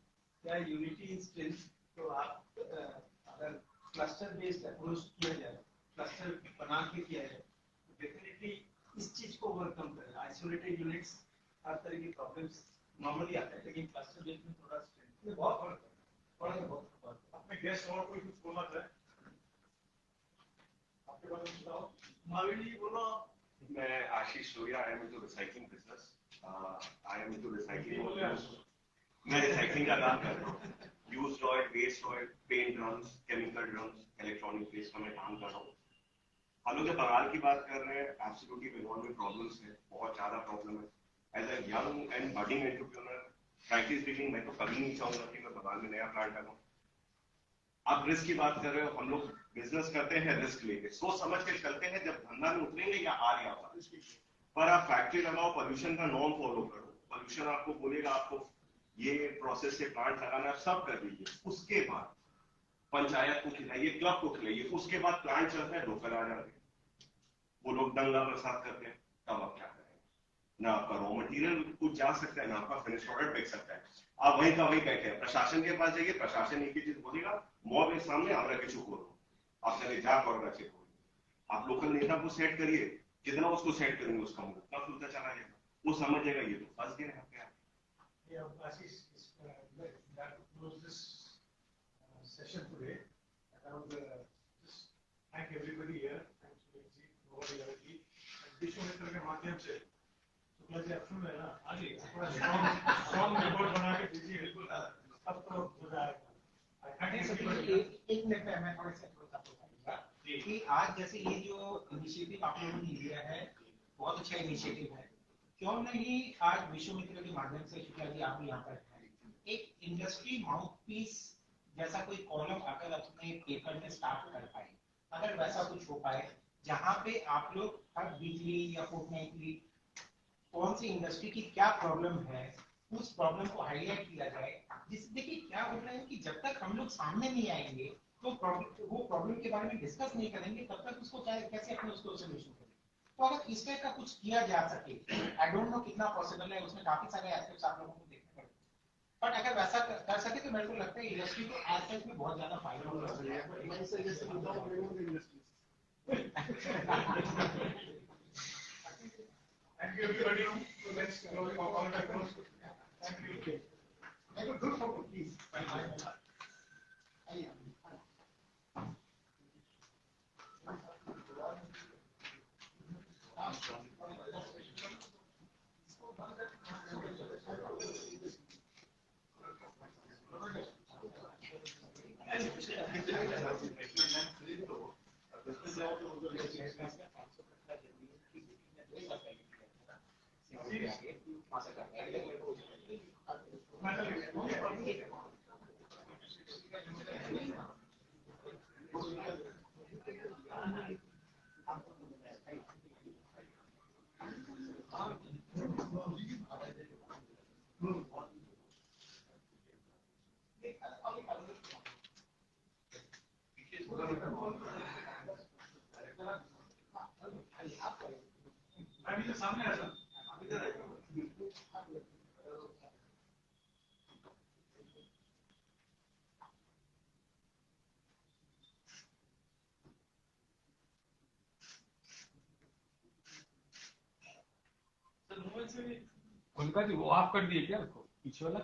क्या यूनिटी इन स्ट्रेंथ, तो आप अगर क्लस्टर बेस्ड अप्रोच किया जाए, क्लस्टर बना के किया जाए, तो डेफिनेटली इस चीज को ओवरकम करेगा। आइसोलेटेड यूनिट्स हर तरह की प्रॉब्लम्स नॉर्मली आते हैं, लेकिन क्लस्टर बेस्ड में थोड़ा स्ट्रेंथ में बहुत फर्क है, बहुत फर्क है। अपने गेस्ट और कोई कुछ बोलना चाहे आपके बारे में बताओ। महावीर जी बोलो। मैं Ashish Surya, I am into recycling business, I am into recycling, मैं रिसाइकलिंग का काम कर रहा हूँ, used oil, waste oil, paint drums, chemical drums, electronic waste का मैं काम कर रहा हूँ। हम लोग जब बंगाल की बात कर रहे हैं, एब्सोल्युटली बंगाल में प्रॉब्लम्स है, बहुत ज्यादा प्रॉब्लम है। As a young and budding entrepreneur, frankly speaking, मैं तो कभी नहीं चाहूंगा कि मैं बंगाल में नया प्लांट लगाऊं। आप रिस्क की बात कर रहे हो, हम लोग बिजनेस करते हैं रिस्क लेके, सोच समझ के चलते हैं, जब धंधा में उतरेंगे या आ गया पर आप फैक्ट्री लगाओ, पोल्यूशन का नॉर्म फॉलो करो, पोल्यूशन आपको बोलेगा आपको ये प्रोसेस से प्लांट लगाना, सब कर लीजिए, उसके बाद पंचायत को खिलाइए, क्लब को खिलाइए, उसके बाद प्लांट चलता है, लोकल आ जाते हैं, वो लोग दंगा बरसात करते हैं, तब आप क्या करेंगे? ना आपका रॉ मटेरियल कुछ जा सकता है, ना आपका फिनिश प्रोडक्ट बेच सकता है, आप वहीं का वहीं बैठे हैं। प्रशासन के पास जाइए, प्रशासन एक ही चीज बोलेगा, मॉब के सामने আমরা কিছু করব, आप चले जा करोगे चेक होगी। आप लोकल नेता को सेट करिए, जितना उसको सेट करेंगे उसका मुंह उतना खुलता चला जाएगा, वो समझ जाएगा ये तो फंस गए हैं Yeah, Ashish, that close this session today. And I would just thank everybody here. Thanks to Ji, Nobody Raviji. Vishwamitra के माध्यम से शुक्ला जी आप सुन रहे हैं ना, आगे थोड़ा स्ट्रॉन्ग रिपोर्ट बना के दीजिए, बिल्कुल अब तो मजा आएगा। एक मिनट में मैं थोड़ा सा बताऊंगा कि आज जैसे ये जो इनिशिएटिव आप लोगों ने लिया है, बहुत अच्छा इनिशिएटिव है। क्यों नहीं आज विश्वमित्र के माध्यम से शुक्ला जी आप यहाँ पर एक इंडस्ट्री माउथ पीस जैसा कोई कॉलम अगर अपने पेपर में स्टार्ट कर पाए, अगर वैसा कुछ हो पाए जहाँ पे आप लोग हर वीकली या फोर्टनाइटली कौन सी इंडस्ट्री की क्या प्रॉब्लम है, उस प्रॉब्लम को हाईलाइट किया जाए। जिससे देखिए क्या हो रहा है कि जब तक हम लोग सामने नहीं आएंगे तो वो प्रॉब्लम के बारे में डिस्कस नहीं करेंगे, तब तक उसको कैसे अपने उसको सोल्यूशन करेंगे। तो अगर इस टाइप का कुछ किया जा सके, आई डोंट नो कितना पॉसिबल है, उसमें काफी सारे एस्पेक्ट्स आप लोगों को देखने पड़ेंगे, बट अगर वैसा कर सके तो मेरे को लगता है इंडस्ट्री को एस्पेक्ट में बहुत ज्यादा फायदा होगा। Thank you everybody. So let's all the close. Thank you. Make a good photo, please. अभी तो सामने आ जाओ, इधर आ जाओ। उनका जी वो आप कर दिए क्या उसको पीछे वाला?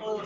Oh,